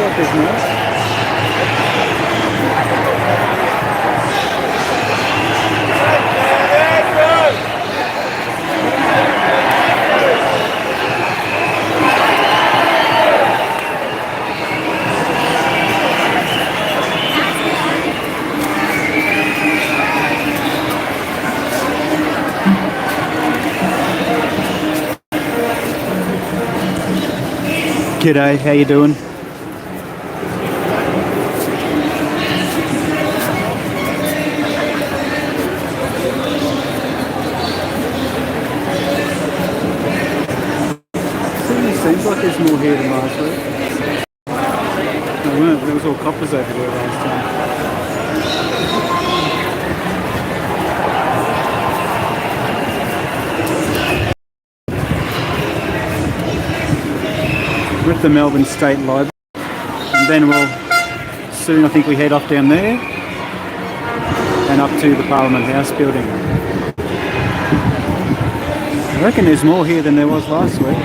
like there's more. G'day, how you doing? Certainly seems like there's more here than last week. There weren't, there was all coppers over there last time. We're at the Melbourne State Library, and then we'll soon, I think, we head off down there and up to the Parliament House building. I reckon there's more here than there was last week.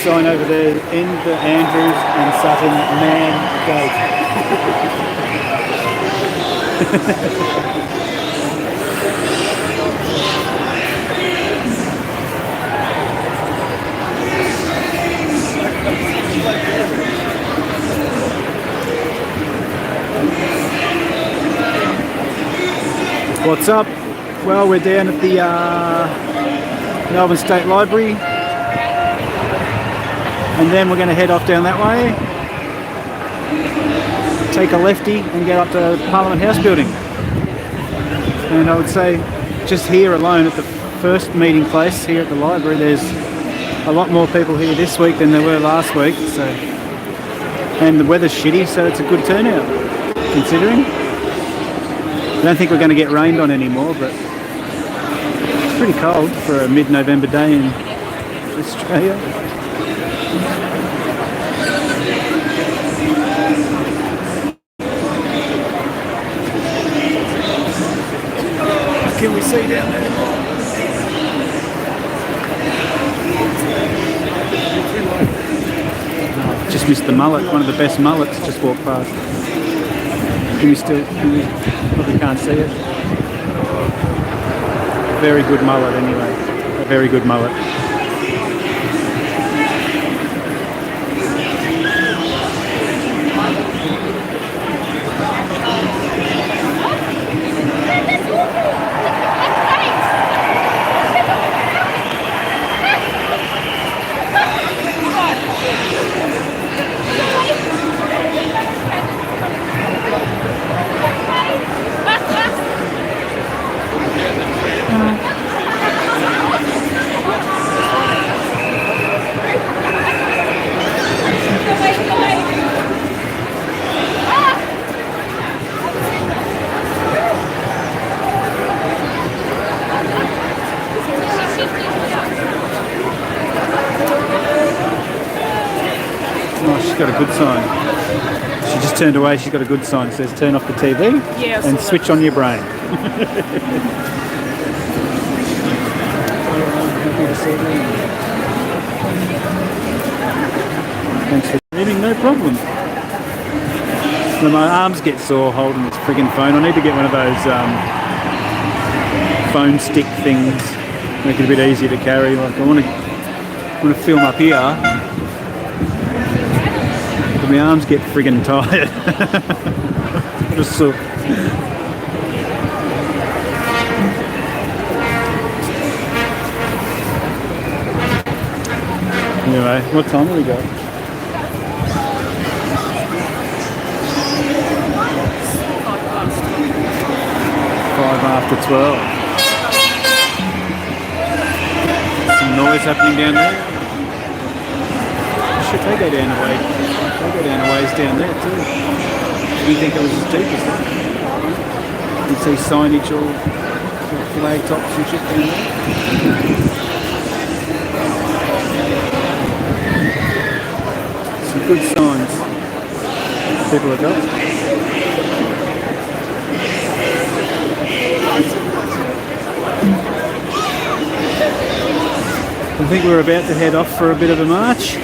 Sign over there, end the Andrews and Sutton Man Gate. What's up? Well, we're down at the Melbourne State Library. And then we're going to head off down that way, take a lefty and get up to Parliament House building. And I would say just here alone at the first meeting place here at the library, there's a lot more people here this week than there were last week. So, and the weather's shitty, so it's a good turnout considering. I don't think we're going to get rained on anymore, but it's pretty cold for a mid-November day in Australia. Can we see down there? Oh, just missed the mullet. One of the best mullets just walked past. Can we probably can't see it. Very good mullet anyway. A very good mullet. Got a good sign. She just turned away. She's got a good sign. It says turn off the TV and switch on your brain. Thanks for reading, no problem. So my arms get sore holding this friggin' phone. I need to get one of those phone stick things, make it a bit easier to carry. Like I want to film up here. My arms get friggin' tired. Just so. Anyway, what time have we got? 12. Some noise happening down there. Shit, they go down the way. They go down the ways down there too. Didn't think it was as deep as that. You can see signage all flag tops and shit down there. Some good signs people have got. I think we're about to head off for a bit of a march.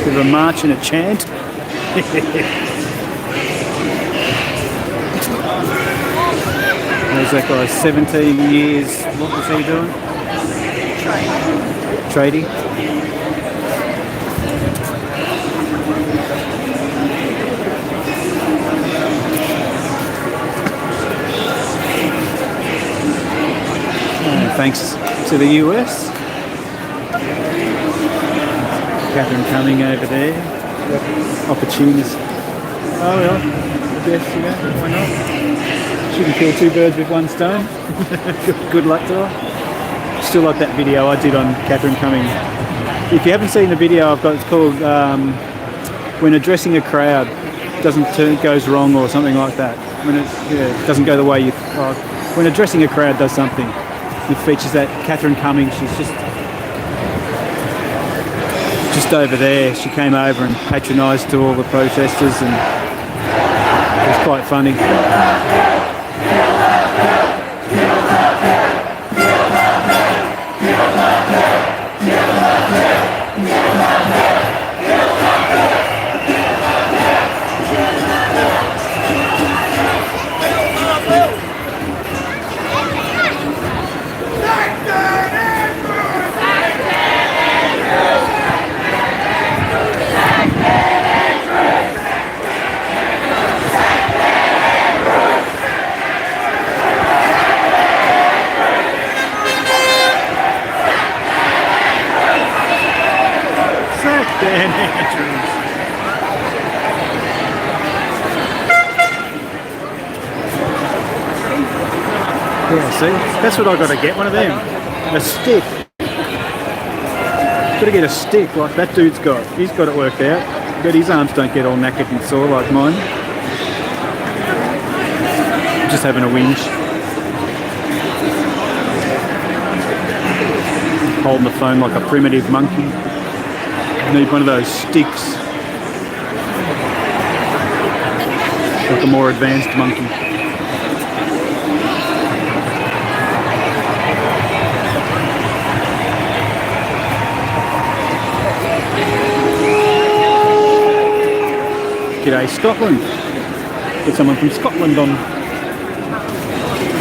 Bit of a march and a chant. There's that guy, 17 years. What was he doing? Tradie. Thanks to the US. Catherine Cumming over there. Opportunist. Oh well, I guess, why not? She can kill two birds with one stone. Good luck to her. Still like that video I did on Catherine Cumming. If you haven't seen the video I've got, it's called When Addressing a Crowd goes wrong or something like that. When it doesn't go the way you when addressing a crowd does something. It features that Catherine Cumming. She's just over there. She came over and patronised to all the protesters, and it was quite funny. Yeah, see? That's what I got to get, one of them. A stick. Got to get a stick like that dude's got. He's got it worked out. But his arms don't get all knackered and sore like mine. Just having a whinge. Holding the phone like a primitive monkey. Need one of those sticks. Like a more advanced monkey. G'day Scotland. Get someone from Scotland on.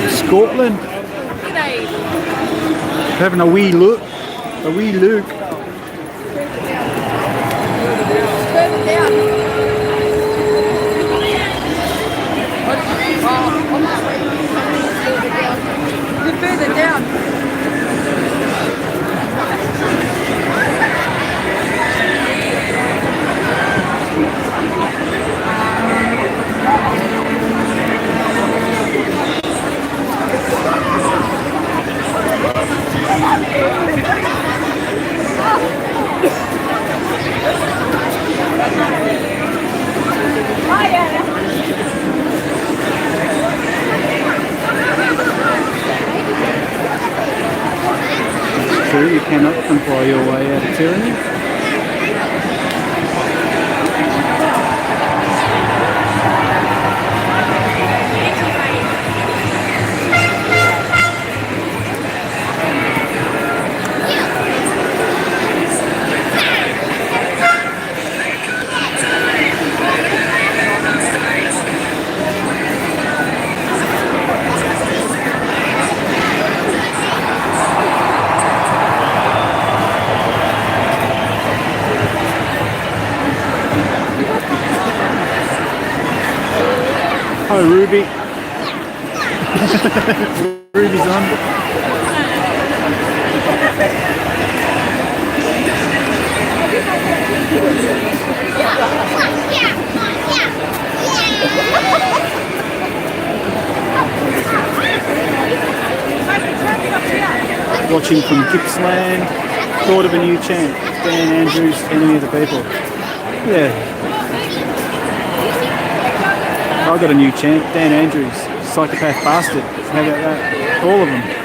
Scotland. G'day. Having a wee look. A wee look. Further down. You're further down. True, you cannot comply your way out of tyranny. Hi Ruby. Ruby's on. Watching from Gippsland, thought of a new chant. Dan Andrews, Enemy of the People. Yeah. I got a new chant. Dan Andrews, Psychopath Bastard. How about that? All of them.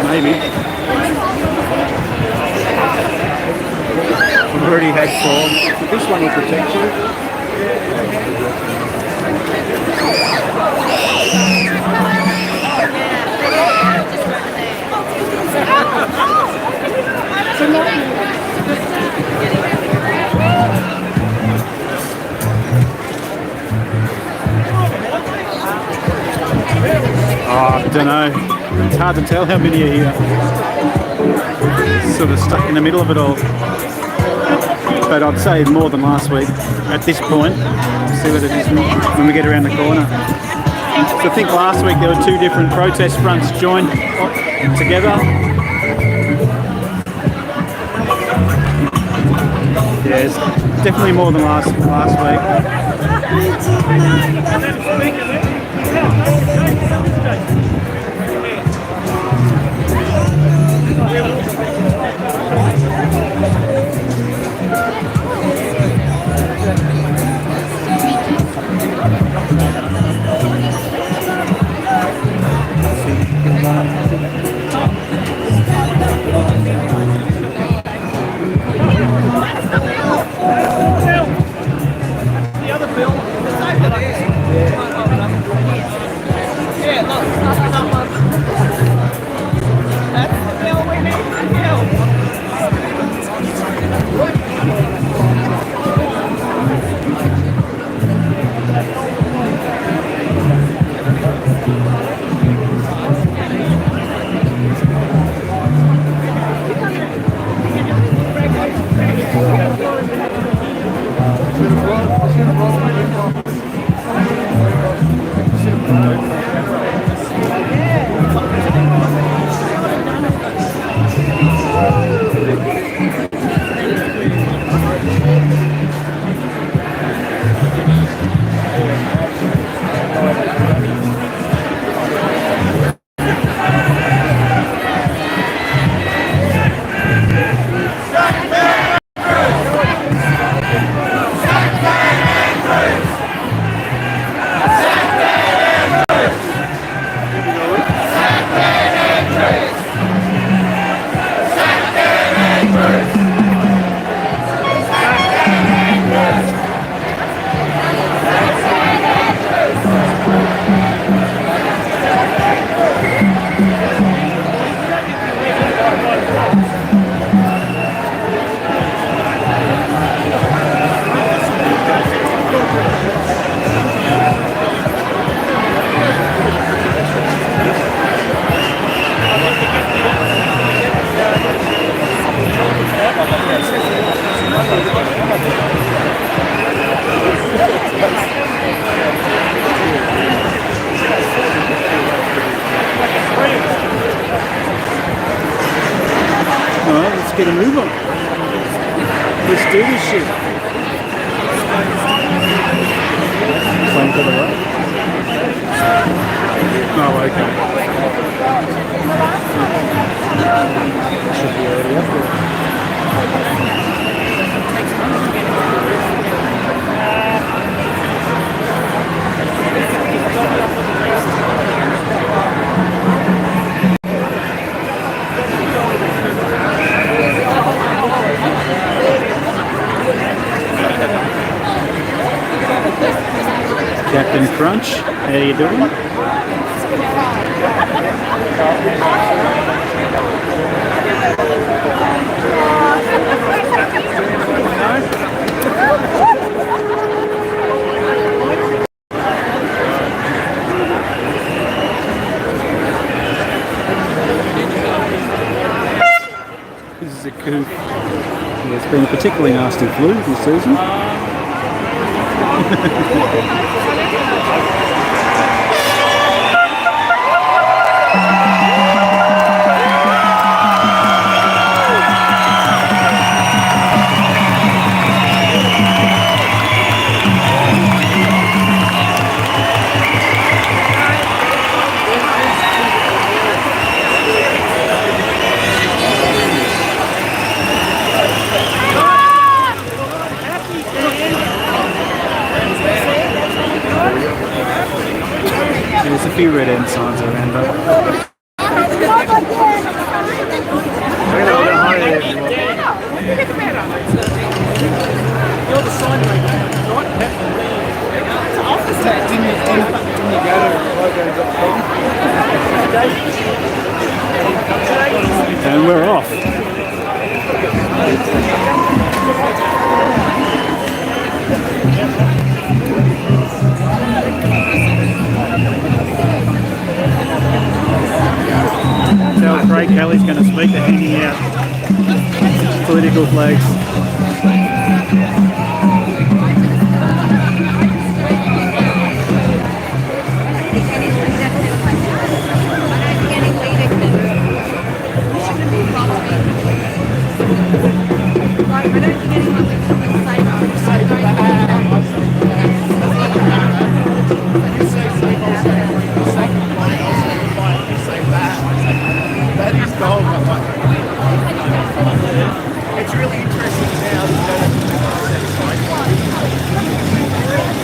Maybe. We've already had four. But this one will protect you. Oh, I don't know. It's hard to tell how many are here. Sort of stuck in the middle of it all. But I'd say more than last week at this point. See what it is when we get around the corner. So I think last week there were two different protest fronts joined together. Yeah, it's definitely more than last week. Get a move on. Let's do this shit. Playing to the right. Oh, okay. Should be already up there. Captain Crunch, how you doing? This is a coup. It's been a particularly nasty flu this season. There's a few red end signs around though. You're the sign maker, right? It's officer. Didn't you go to logo.com? And we're off. Tell Craig Kelly's going to speak to handing out political flags. It's really interesting now that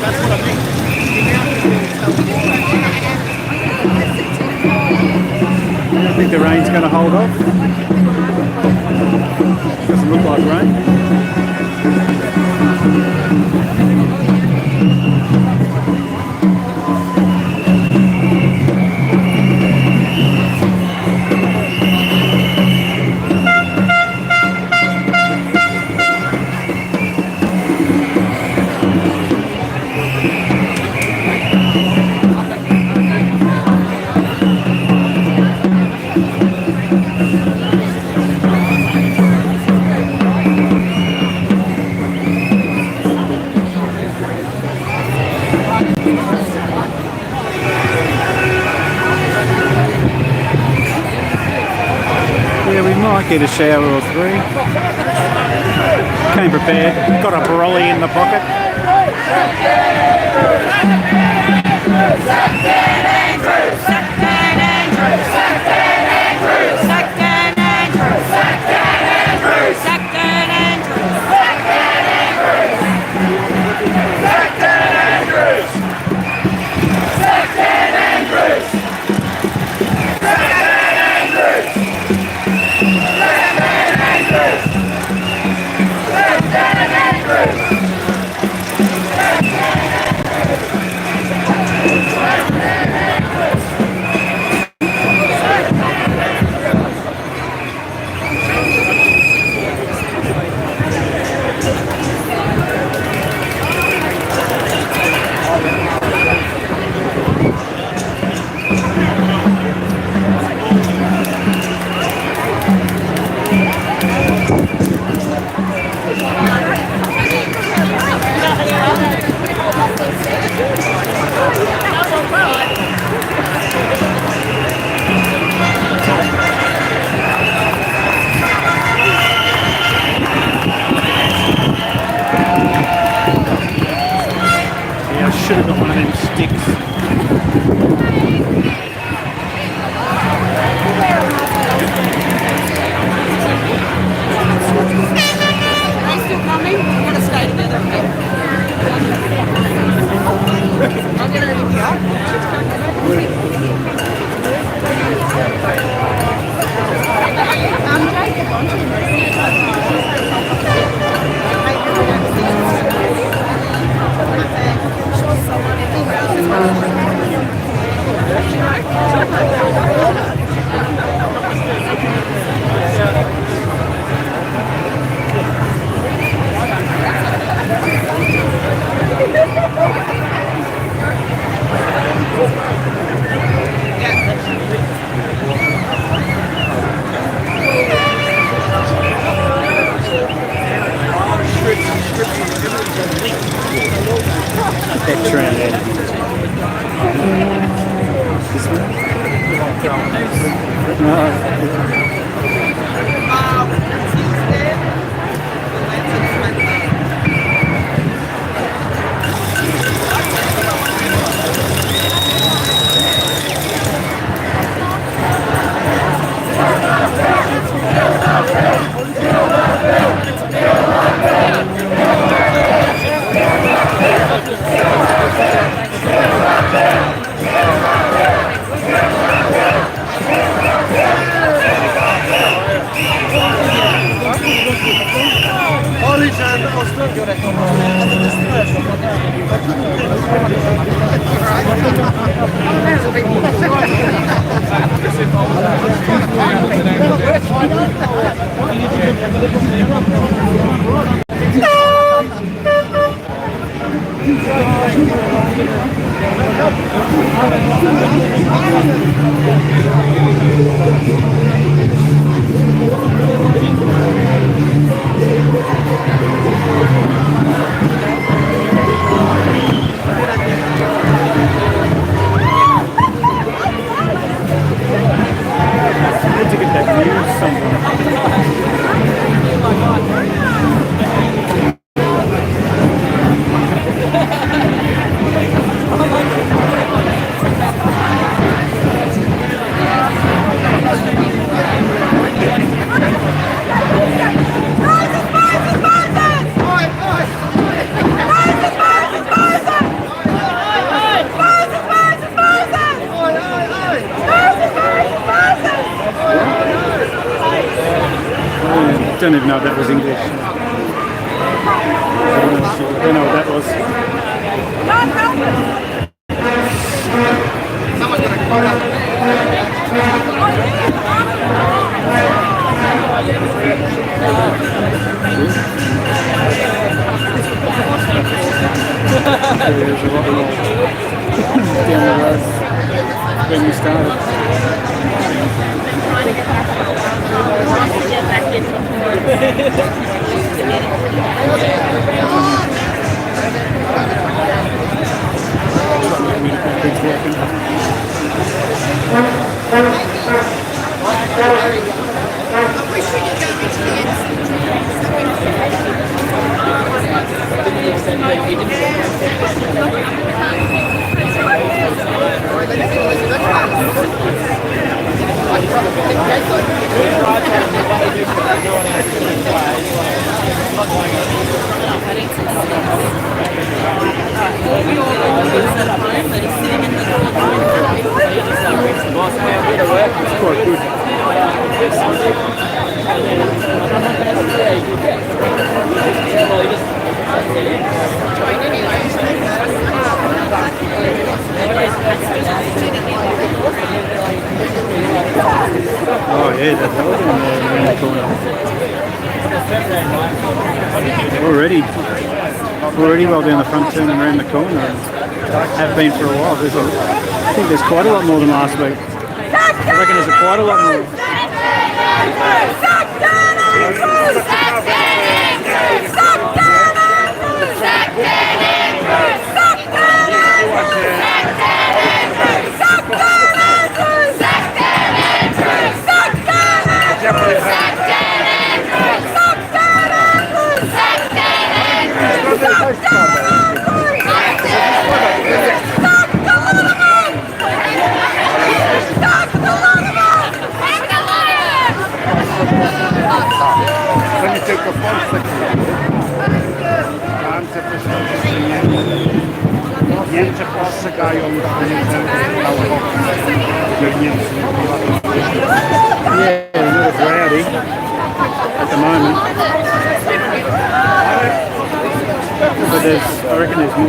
that's what I mean. I don't think the rain's going to hold off. Doesn't look like rain. Yeah, we might get a shower or three. Came prepared. Got a brolly in the pocket. That trend there. This one? No. Need to get that news somewhere. I don't even know if that was English. I don't know what that was. There's a lot more down the road when we started. It's quite good. Oh yeah, that building there around the corner. Already well down the front turn and around the corner. Have been for a while. I think there's quite a lot more than last week. I reckon there's quite a lot more. Let me take the Yeah, a little rowdy at the moment. But I reckon there's more.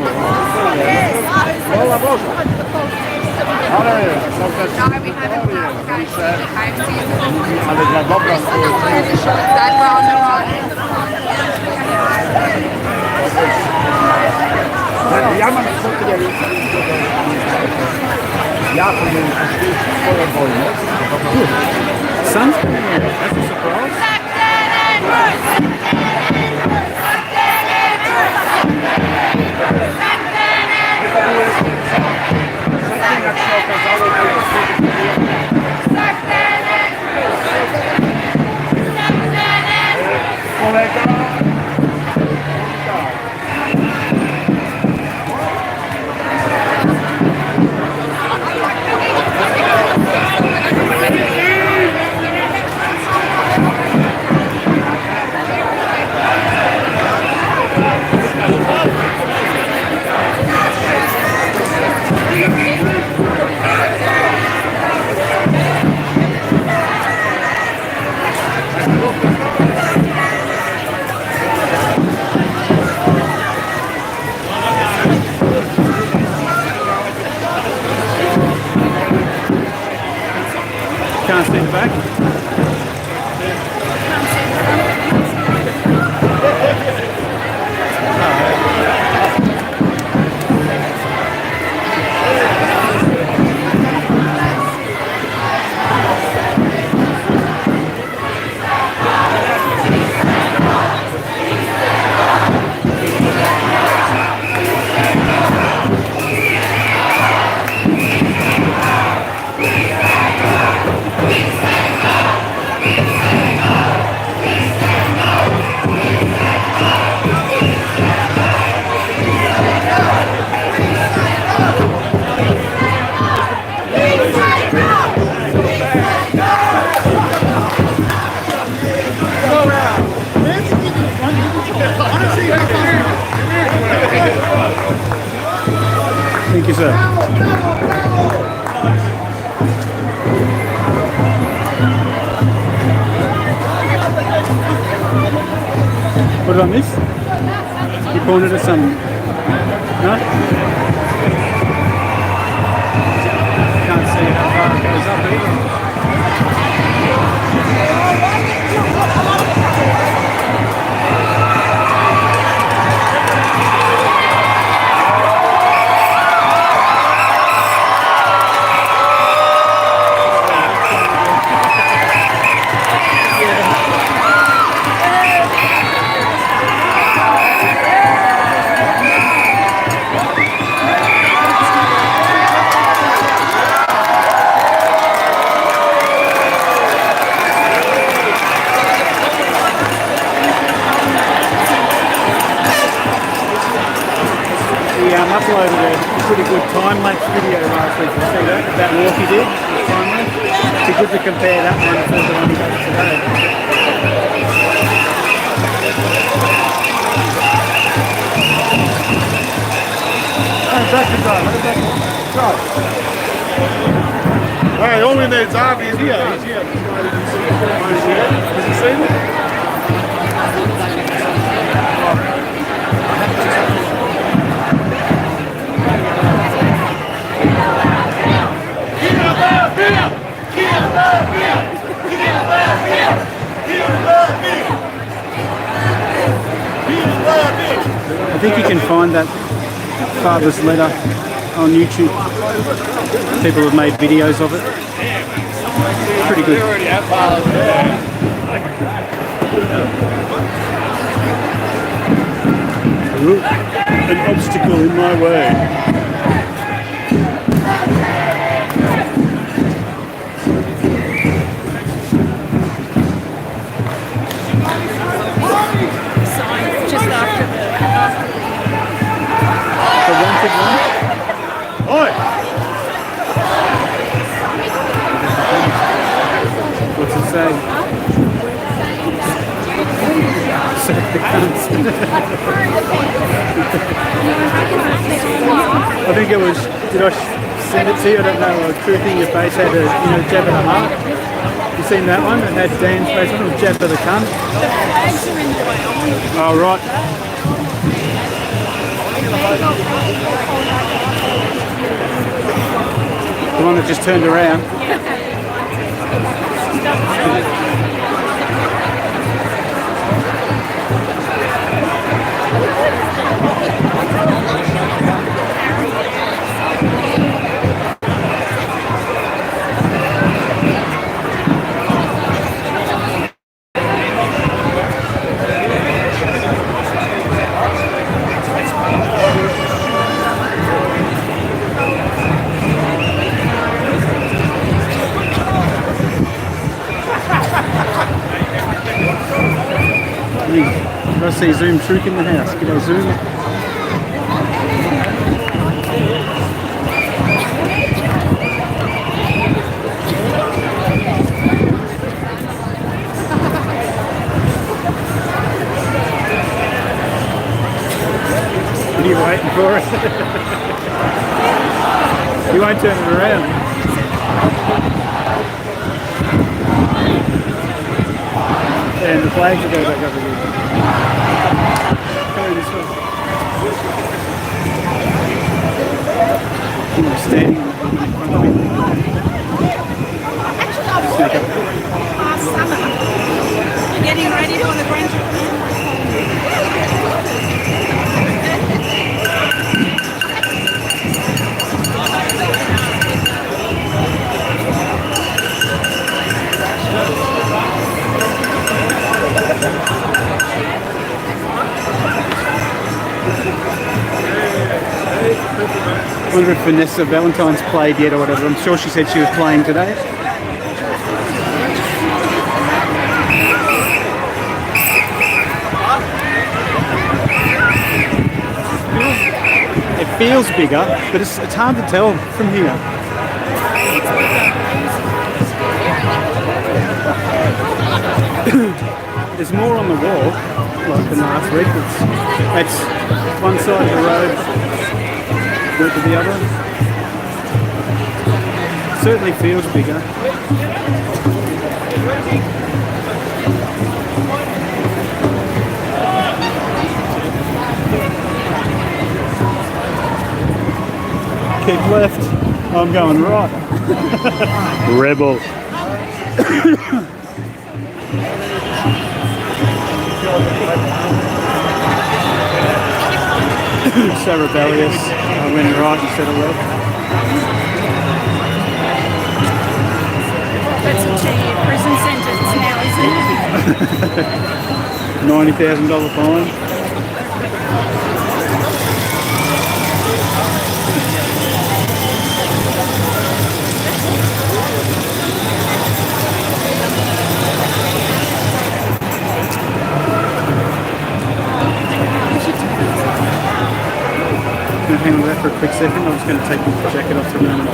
No, we haven't that well on the right. Son? That's a surprise. Can't see the back. Thank you, sir. What did I miss? You pointed at something. No? Can't see how far it goes up either. Uploaded a pretty good time-lapse video last week. You see that walk he did? Time-lapse. It'd be good to compare that one to the one he does today. Hey, only needs obvious. He's here. He's here. Has he seen it? I think you can find that father's letter on YouTube. People have made videos of it. Pretty good. An obstacle in my way. Just after The wanted one. Oi! What's it say? sack the cunts. I think it was, did I send it to you? I don't know. Truth in Your Face had a, jab of the heart. You seen that one? It had Dan's face on it, jab of the cunt. Oh, right. The one that just turned around. I see Zoom Trook in the house. G'day, Zoom. Are you waiting for it? You won't turn it around. And the flags will go back up again. This one. Standing in front of me. Last summer, getting ready for the Grand. I wonder if Vanessa Valentine's played yet or whatever. I'm sure she said she was playing today. It feels bigger, but it's hard to tell from here. There's more on the wall, like than last week. It's one side of the road, go to the other. Certainly feels bigger. Keep left. I'm going right. Rebel. So rebellious. I went right instead of left. That's a 2-year prison sentence now, isn't it? $90,000 fine. Hang on to that for a quick second. I'm just going to take the jacket off for a moment.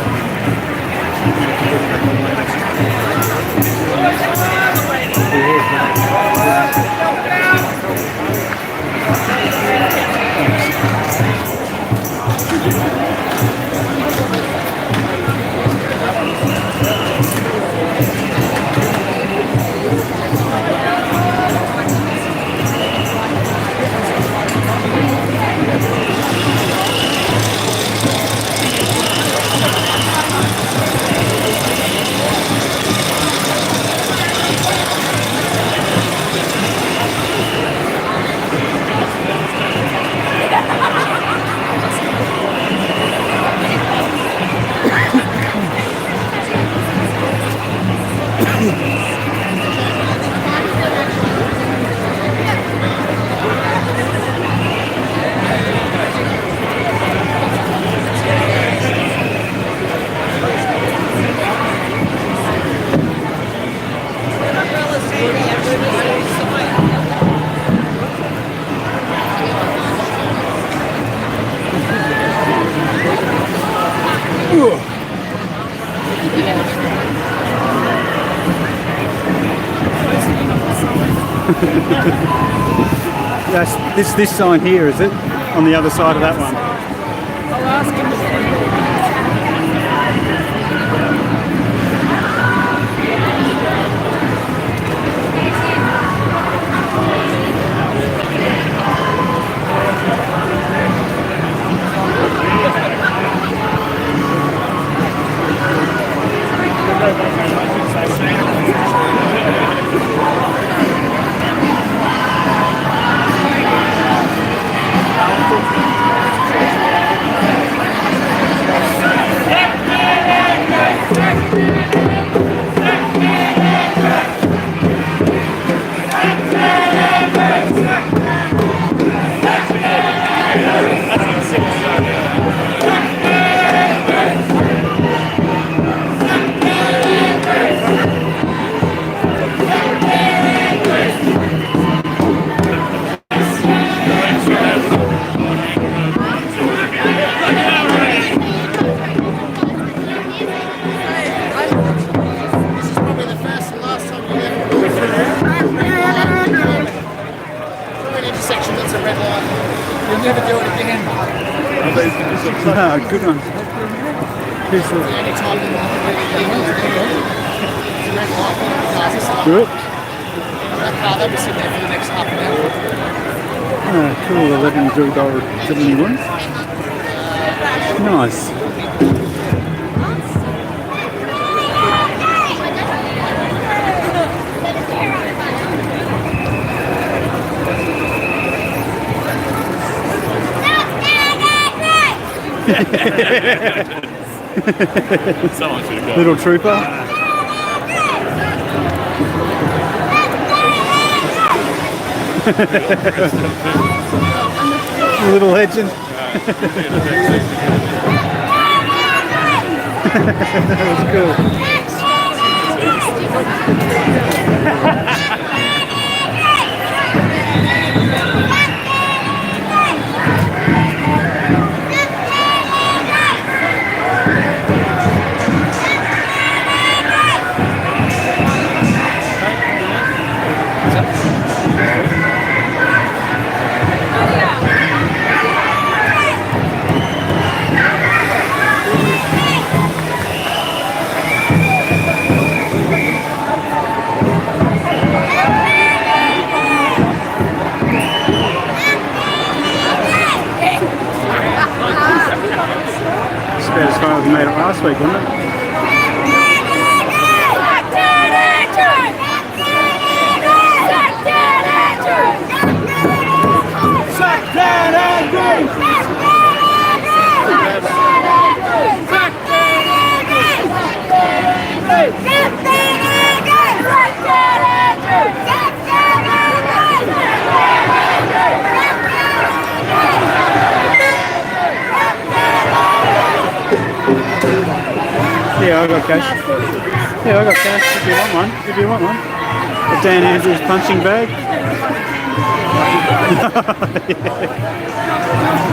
That's this sign here, is it? On the other side of that one. I'll ask him. You'll never do it again. Ah, good one. Here's the Any time you want to it's a red light. Cars are stuck. good. That car, they'll be sitting there for the next half an hour. Ah, cool, $11.71. Nice. Someone should have gone. Little trooper. Little legend. That was cool. It's about as far as we made it last week, wasn't it? Yeah, I got cash. Yeah, I got cash if you want one. If you want one. A Dan Andrews punching bag.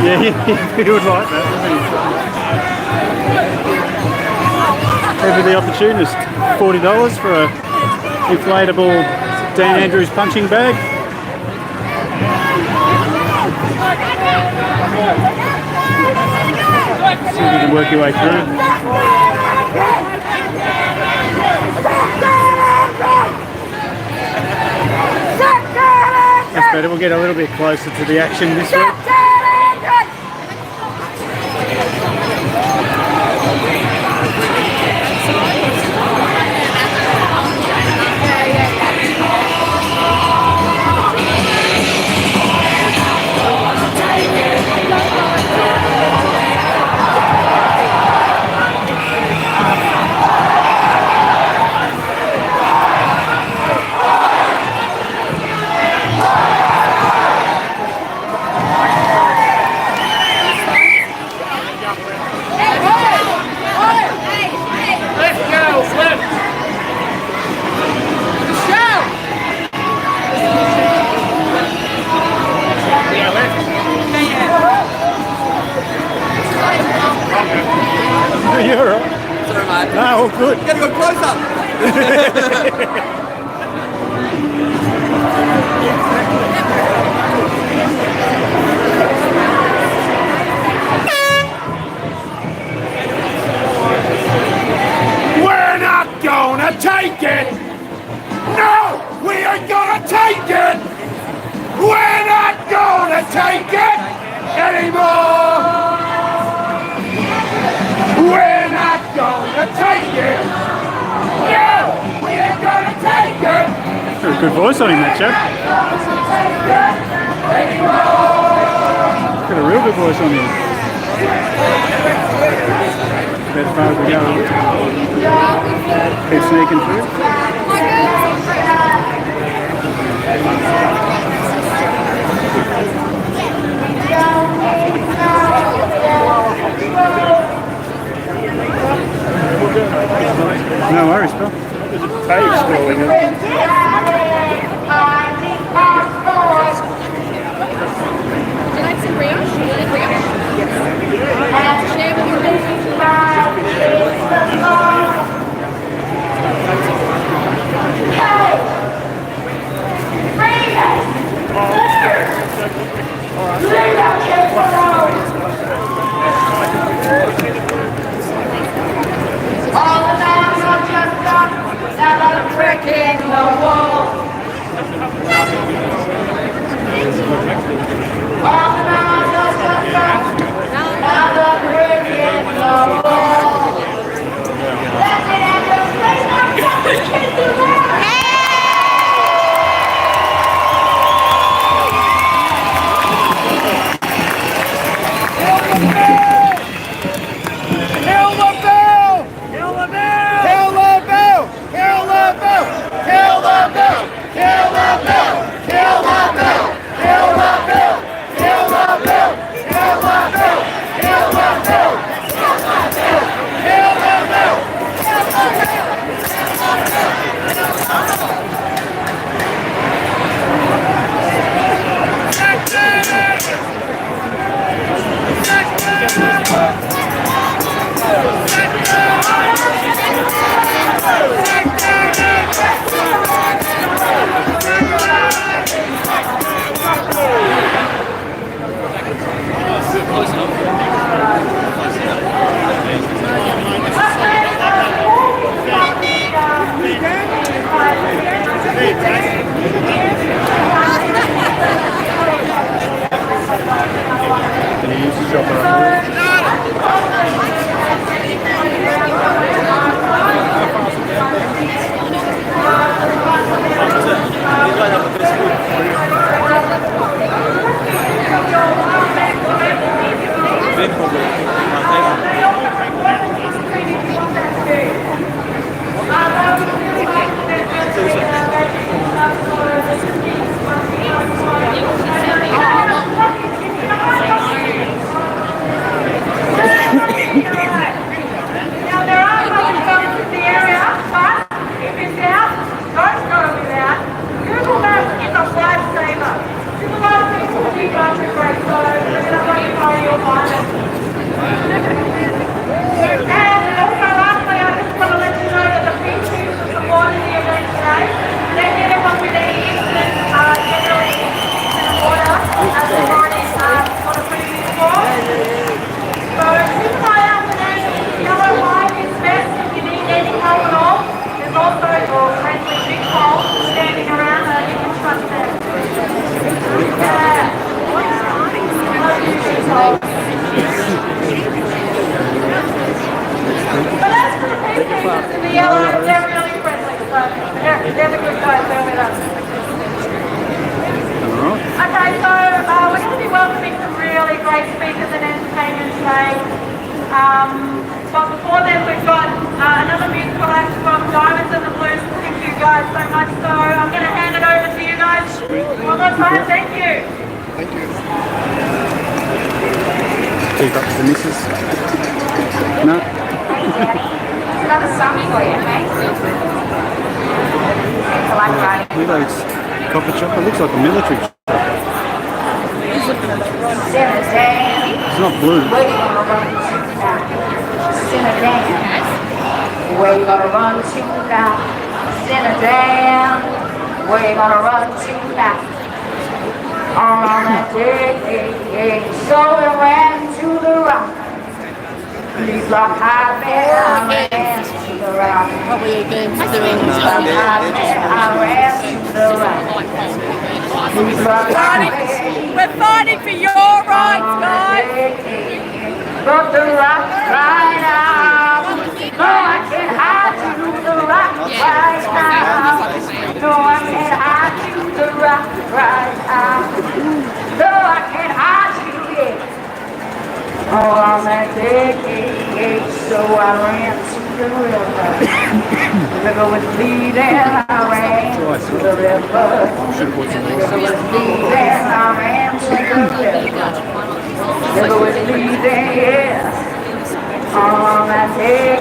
Yeah, he would like that, wouldn't he? Ever the opportunist. $40 for a inflatable Dan Andrews punching bag. See if you can work your way through. That's better. We'll get a little bit closer to the action this week. You're all right. Sorry, mate. No, all good. You gotta go closer. ain't gonna take it! We're not gonna take it anymore! We're not gonna take it! No! We ain't gonna take it! Got a good voice on him, that chap. Got a real good voice on him. About as far as we go. Keep sneaking through. No worries, Bill. There's a page scrolling in. Do you like some brioche? You like brioche? Yes. Share with your All the dogs are just up, now they're breaking the wall. All the dogs are just up, now they're breaking the wall. That's it, Andrew. Let's not stop the kids to that. Can you use the shopper up there? Now there are public toilets in the area, but if in doubt, don't go without. Google Maps is a lifesaver. Civilized people do go to great, so look it up on your phone, you'll find it. And also lastly, I just want to let you know that the pink shoes are supporting the event today. They hit everyone with any instant, generally in water, as they've already got a previous before. So keep an eye out for them. Yellow line is best if you need any help at all. There's also your friendly big pole standing around that you can trust them. But as for the people in the yellow, they're really friendly. So they're the good guys, they're with us. Okay, so we're going to be welcoming some really great speakers and entertainment today. But before then, we've got another musical act from Diamonds and the Blues. Thank you guys so much. So I'm going to hand it over to you guys. One more time, thank you. Thank you. Keep up to the missus. No. Another song for you, mate. I like writing. Look like it's copper chopper. Looks like a military chopper. It's not blue. Where you gonna run to now? Simmer down. Where you gonna run to now? Simmer down. Where you gonna run to now? On that day, so we ran to the rock. Please lock high there, I ran to the rock. What were you doing? Please lock high there, I ran to the We're fighting for your rights, guys. But the rock right now. No, I can't hide you, the rock right now. No, I can't hide you, the rock right now. No, I can't hide you, yeah. Oh, I'm at the so I ran to the river. The river was bleeding, I ran to the river. The river was bleeding, I ran to the river. The river was bleeding, yeah. On that day,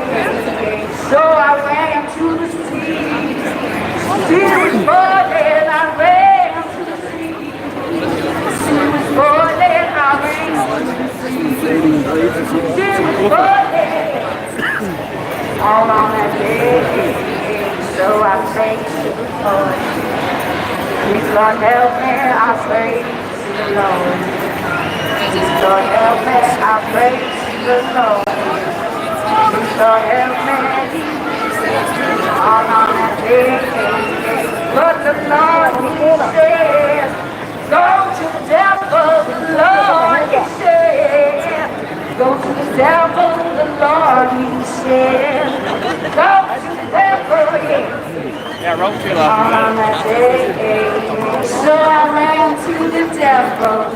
so I ran to the sea. Sea was boiling, I ran to the sea. Sea was boiling, I ran to the sea. Sea was boiling. All on that day, so I prayed to the Lord. Please, Lord, help me, I pray to the Lord. Please, Lord, help me, I pray to the Lord. Please, Lord, help me, all on that day. But the Lord, He said, go to the devil, the Lord, He said. Go to the devil, the Lord, He said. Go to the devil, yeah. Yeah, roll two All on that day, so I ran to the devil.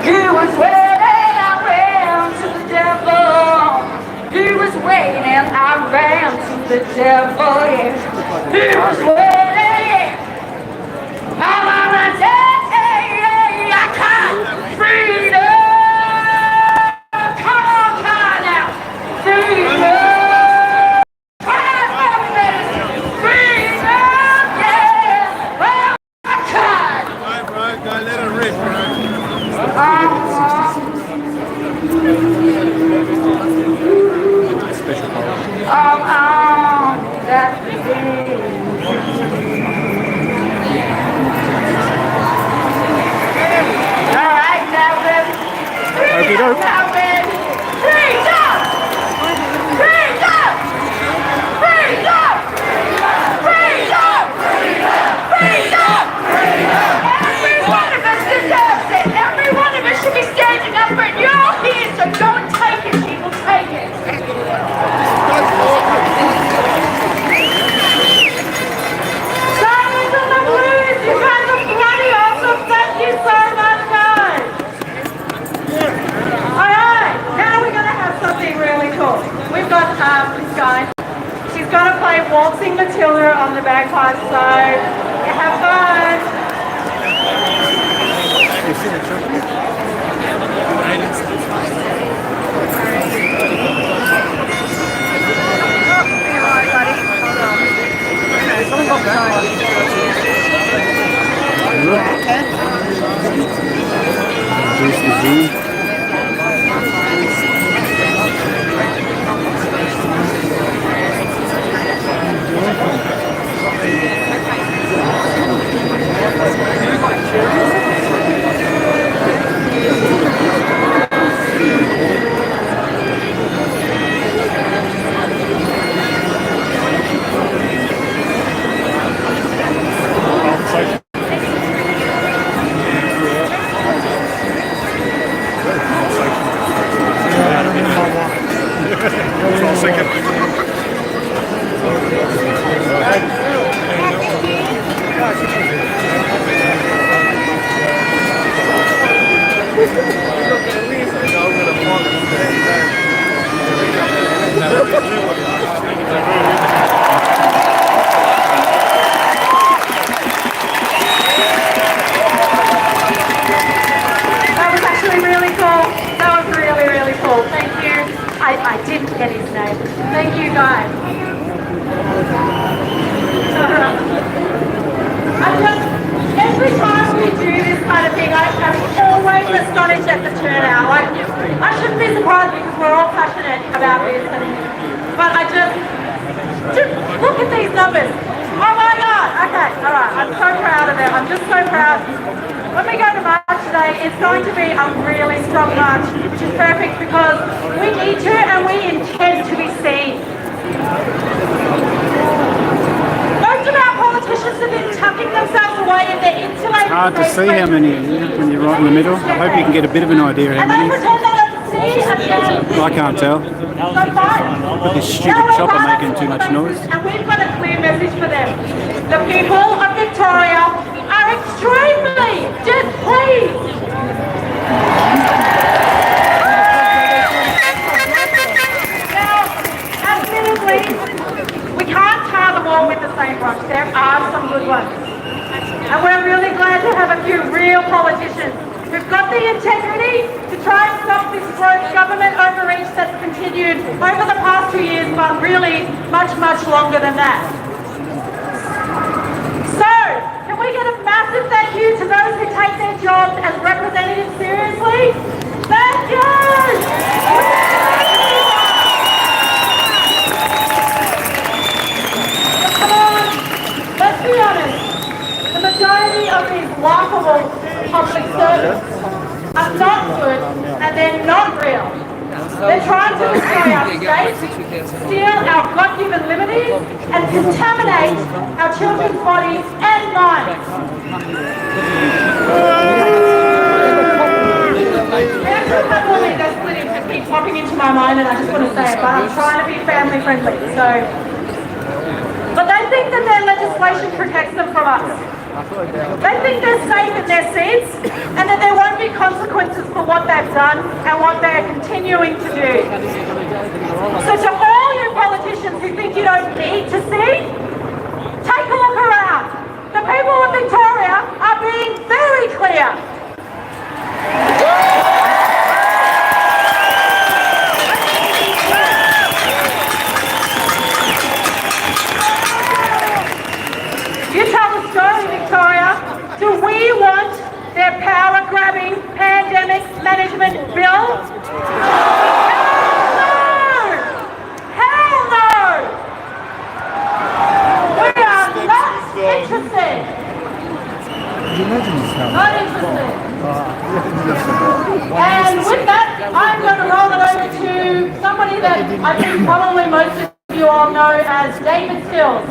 He was waiting, I ran to the devil. He was waiting, I ran to the devil, yeah. He was waiting. All on that day, I got freedom. Come on, God, now. Freedom. She's going to play Waltzing Matilda on the bagpipes, so have fun. Reduce the zoom. I didn't get his name. Thank you, guys. Every time we do this kind of thing, I'm always astonished at the turnout. Like, I shouldn't be surprised because we're all passionate about this. But I just look at these numbers. Oh my God. Okay, all right. I'm so proud of it. I'm just so proud. When we go to march today, it's going to be a really strong march, which is perfect because we need to and we intend to be seen. Most of our politicians have been tucking themselves hard to see how many are here when you're right in the middle. I hope you can get a bit of an idea how And they many. pretend they don't see again. I can't tell. But this stupid chopper making too much noise. And we've got a clear message for them. The people of Victoria are extremely displeased. Now, admittedly, we can't tar them all with the same brush. There are some good ones. And we're really glad to have a few real politicians who've got the integrity to try and stop this rogue government overreach that's continued over the past 2 years, but really much, much longer than that. So, can we get a massive thank you to those who take their jobs as representatives seriously? Thank you! Come on, let's be honest. The majority of these laughable public servants are not good and they're not real. They're trying to destroy our state, steal our God-given liberties and contaminate our children's bodies and minds. There's a couple of those splittings that keep popping into my mind and I just want to say it, but I'm trying to be family friendly. But they think that their legislation protects them from us. They think they're safe in their seats and that there won't be consequences for what they've done and what they're continuing to do. So to all you politicians who think you don't need to see, take a look around. The people of Victoria are being very clear. You tell the story, Victoria. Do we want their power-grabbing pandemic management bill? Hell no! Hell no! We are not interested. Not interested. And with that, I'm going to roll it over to somebody that I think probably most of you all know as David Stills.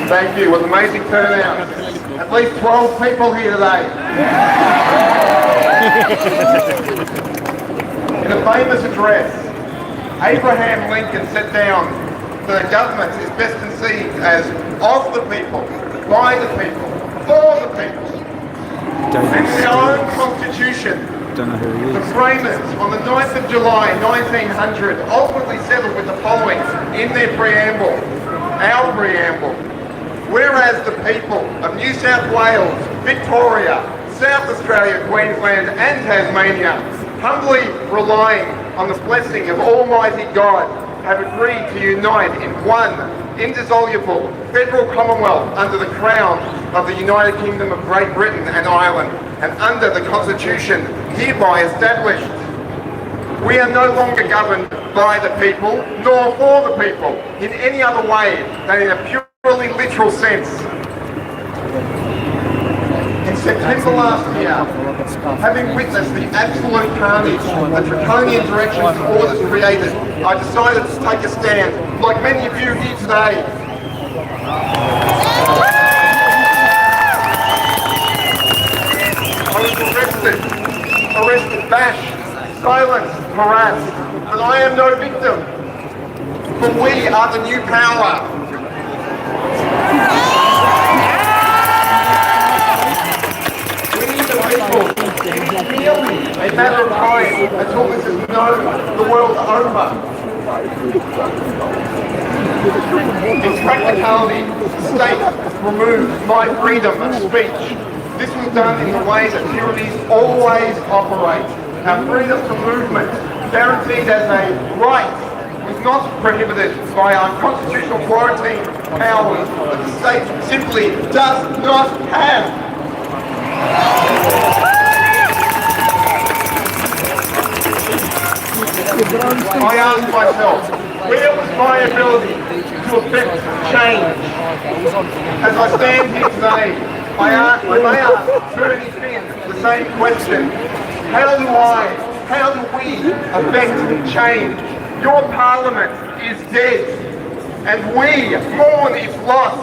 Thank you. It was an amazing turnout. At least 12 people here today. In a famous address, Abraham Lincoln set down that the government is best conceived as of the people, by the people, for the people. And in our own constitution, the framers on the 9th of July 1900 ultimately settled with the following in their preamble, our preamble. Whereas the people of New South Wales, Victoria, South Australia, Queensland and Tasmania, humbly relying on the blessing of Almighty God, have agreed to unite in one indissoluble federal commonwealth under the crown of the United Kingdom of Great Britain and Ireland, and under the Constitution hereby established. We are no longer governed by the people, nor for the people, in any other way than in a purely literal sense. In September last year, having witnessed the absolute carnage and draconian directions and orders created, I decided to take a stand, like many of you here today. I was arrested, bashed, silenced, harassed, but I am no victim, for we are the new power. We the people, a matter of time until this is known the world over. In practicality, the state removed my freedom of speech. This was done in the way that tyrannies always operate. Our freedom to movement, guaranteed as a right, was not prohibited by our constitutional quarantine powers that the state simply does not have. I asked myself, where was my ability to affect change? As I stand here today, I may ask Bernie Finn the same question. How do we affect change? Your parliament is dead. and we mourn its loss.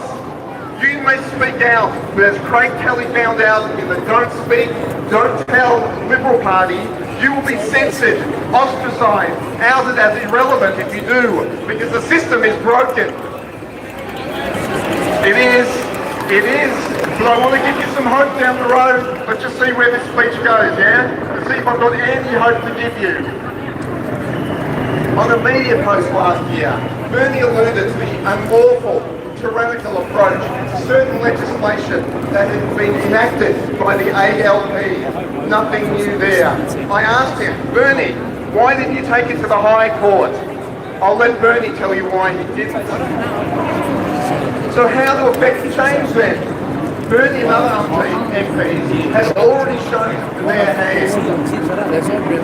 You may speak out, but as Craig Kelly found out in the Don't Speak, Don't Tell Liberal Party, you will be censored, ostracised, outed as irrelevant if you do, because the system is broken. It is, but I want to give you some hope down the road. Let's just see where this speech goes, yeah? Let's see if I've got any hope to give you. On a media post last year, Bernie alluded to the unlawful, tyrannical approach to certain legislation that had been enacted by the ALP. Nothing new there. I asked him, Bernie, why didn't you take it to the High Court? I'll let Bernie tell you why he didn't. So how to effect change then? Bernie and other MPs has already shown their hands.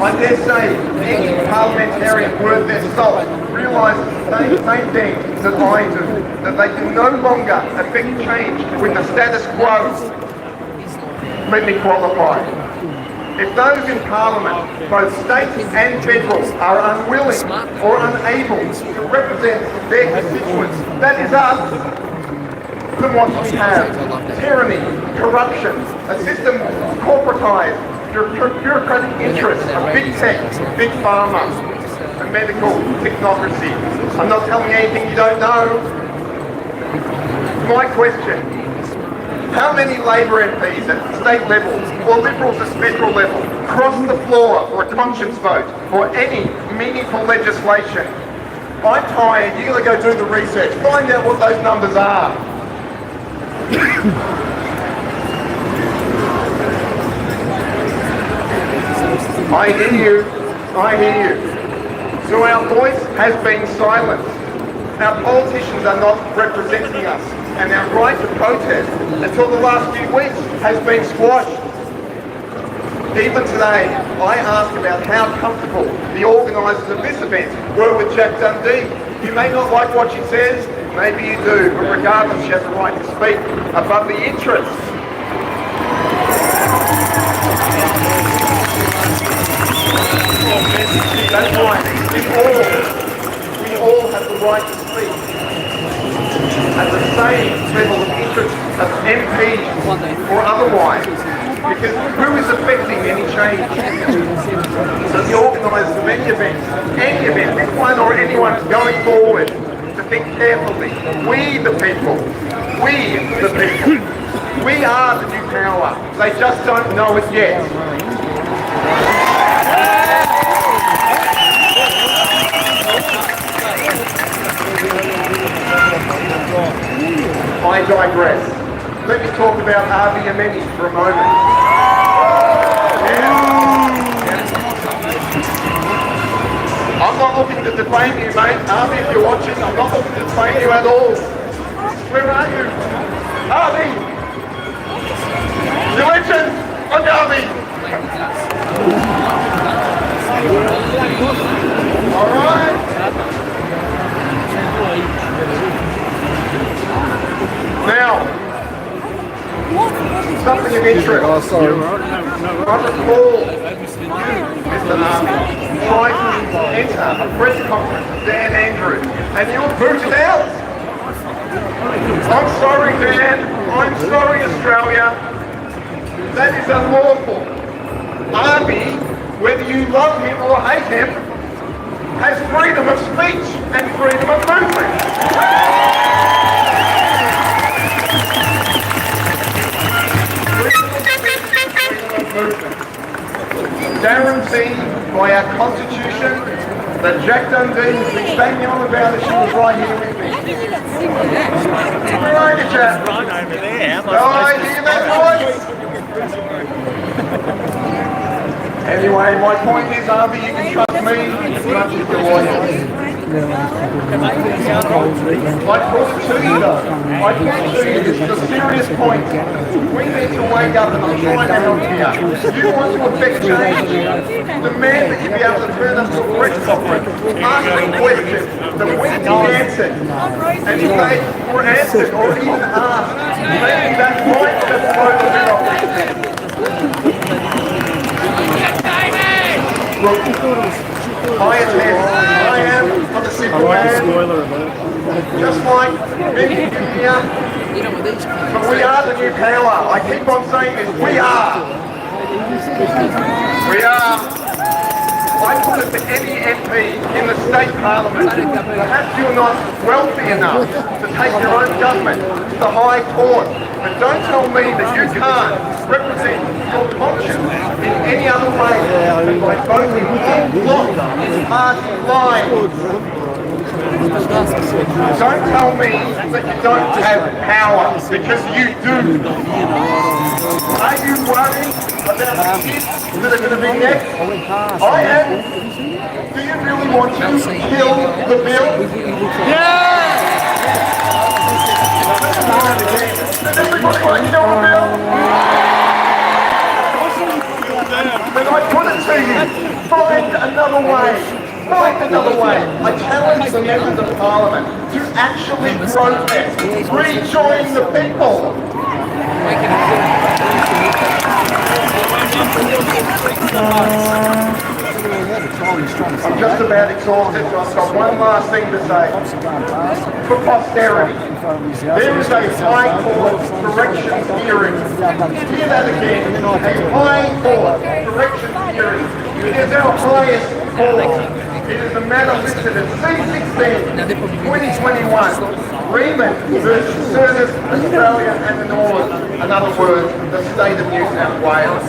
I dare say any parliamentarian worth their salt realises the same thing that I do, that they can no longer effect change with the status quo. Let me qualify. If those in Parliament, both state and federal, are unwilling or unable to represent their constituents, that is us. Then what we have? Tyranny, corruption, a system corporatised, bureaucratic interests of big tech, big pharma, and medical technocracy. I'm not telling you anything you don't know. My question, how many Labor MPs at state level or Liberals at federal level cross the floor for a conscience vote or any meaningful legislation? I'm tired, you're going to go do the research, find out what those numbers are. I hear you. So our voice has been silenced. Our politicians are not representing us, and our right to protest until the last few weeks has been squashed. Even today, I asked about how comfortable the organisers of this event were with Jack Dundee. You may not like what she says, maybe you do, but regardless, she has the right to speak above the interests. That's right, we all have the right to speak at the same level of interest of MPs or otherwise, because who is affecting any change? So the organisers of any event, this one or anyone going forward, to think carefully. We the people, we are the new power. They just don't know it yet. I digress. Let me talk about Avi Yemeni for a moment. I'm not looking to defame you, mate. Avi, if you're watching, I'm not looking to defame you at all. Where are you? Avi! You legend! Look, Avi! Alright. Now, something of interest. I recall Mr. Army tried to enter a press conference with Dan Andrews, and you were booted out. I'm sorry, Dan. I'm sorry, Australia. That is unlawful. Army, whether you love him or hate him, has freedom of speech and freedom of movement. Guaranteed by our Constitution that Jack Dundee has been banging on about it. She was right here with me. Where are you, Jack? Right over there. Oh, I hear that voice. Anyway, my point is, Harvey, you can trust me as much as you're loyal. I put it to you though. I put it to you. This is a serious point. We need to wake up, and I'm trying to help here. You want to affect change? Demand that you be able to turn up to a press conference, ask a question that we can answer. And if they were answered or even asked, maybe that might just throw the bit off. Look, I attend. I am for the I simple like the man, spoiler alert. just like many of you here. But we are the new power. I keep on saying this. We are. We are. I put it to any MP in the state parliament. Perhaps you're not wealthy enough to take your own government to the High Court. But don't tell me that you can't represent your conscience in any other way than by voting on block party lines. Don't tell me that you don't have power, because you do. Are you worried about the kids that are going to be next? I am. Do you really want to kill the bill? Yeah! Does everybody want to kill the bill? Then I put it to you. Find another way. Find another way. I challenge the members of Parliament to actually protest. Rejoin the people. I'm just about exhausted, so I've got one last thing to say. For posterity, there is a High Court corrections hearing. Hear that again. A High Court corrections hearing. It is our highest court. It is the matter listed at C16, 2021. Remand versus Service Australia and the North. In other words, the state of New South Wales.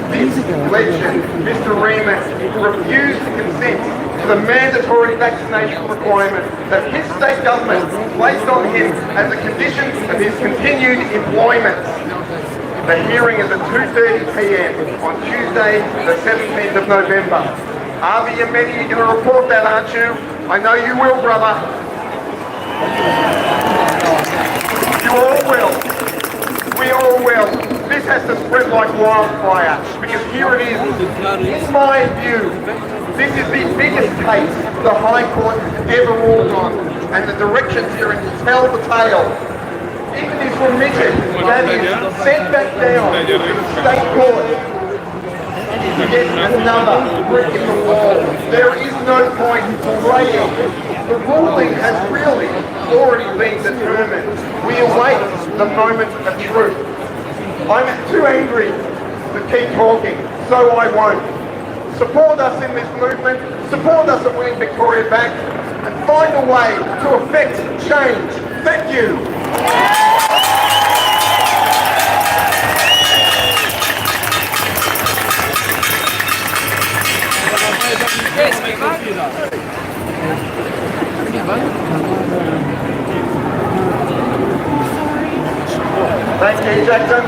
This legend, Mr. Remand, refused to consent to the mandatory vaccination requirement that his state government placed on him as a condition of his continued employment. The hearing is at 2:30 p.m. on Tuesday, the 17th of November. Avi and Mehdi, you're going to report that, aren't you? I know you will, brother. You all will. We all will. This has to spread like wildfire, because here it is. In my view, this is the biggest case the High Court has ever ruled on, and the directions here are to tell the tale. If it is remitted, that is sent back down to the state court to get another brick in the wall. There is no point playing. The ruling has really already been determined. We await the moment of truth. I'm too angry to keep talking, so I won't. Support us in this movement, support us in winning Victoria back, and find a way to effect change. Thank you. Thank you, Jackson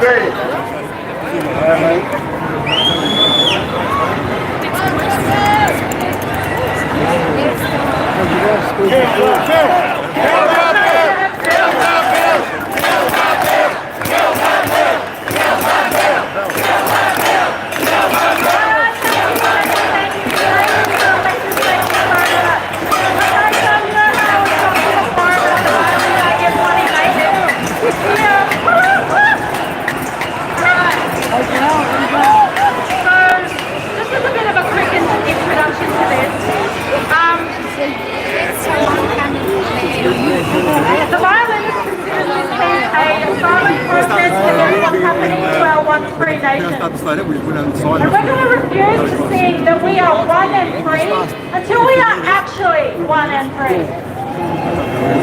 The violence considers this case a silent protest against what's happening to our one free nation. And we're going to refuse to see that we are one and free until we are actually one and free.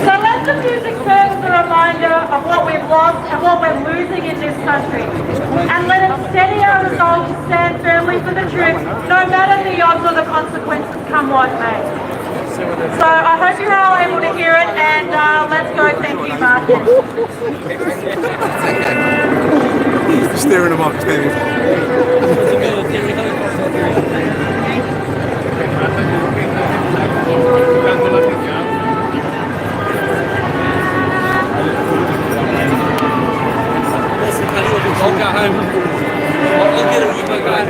So let the music serve as a reminder of what we've lost and what we're losing in this country. And let it steady our resolve to stand firmly for the truth, no matter the odds or the consequences, come what may. So I hope you're all able to hear it, and let's go. Thank you, Martin. Staring him up, I'll go home. I'll get it with my guy.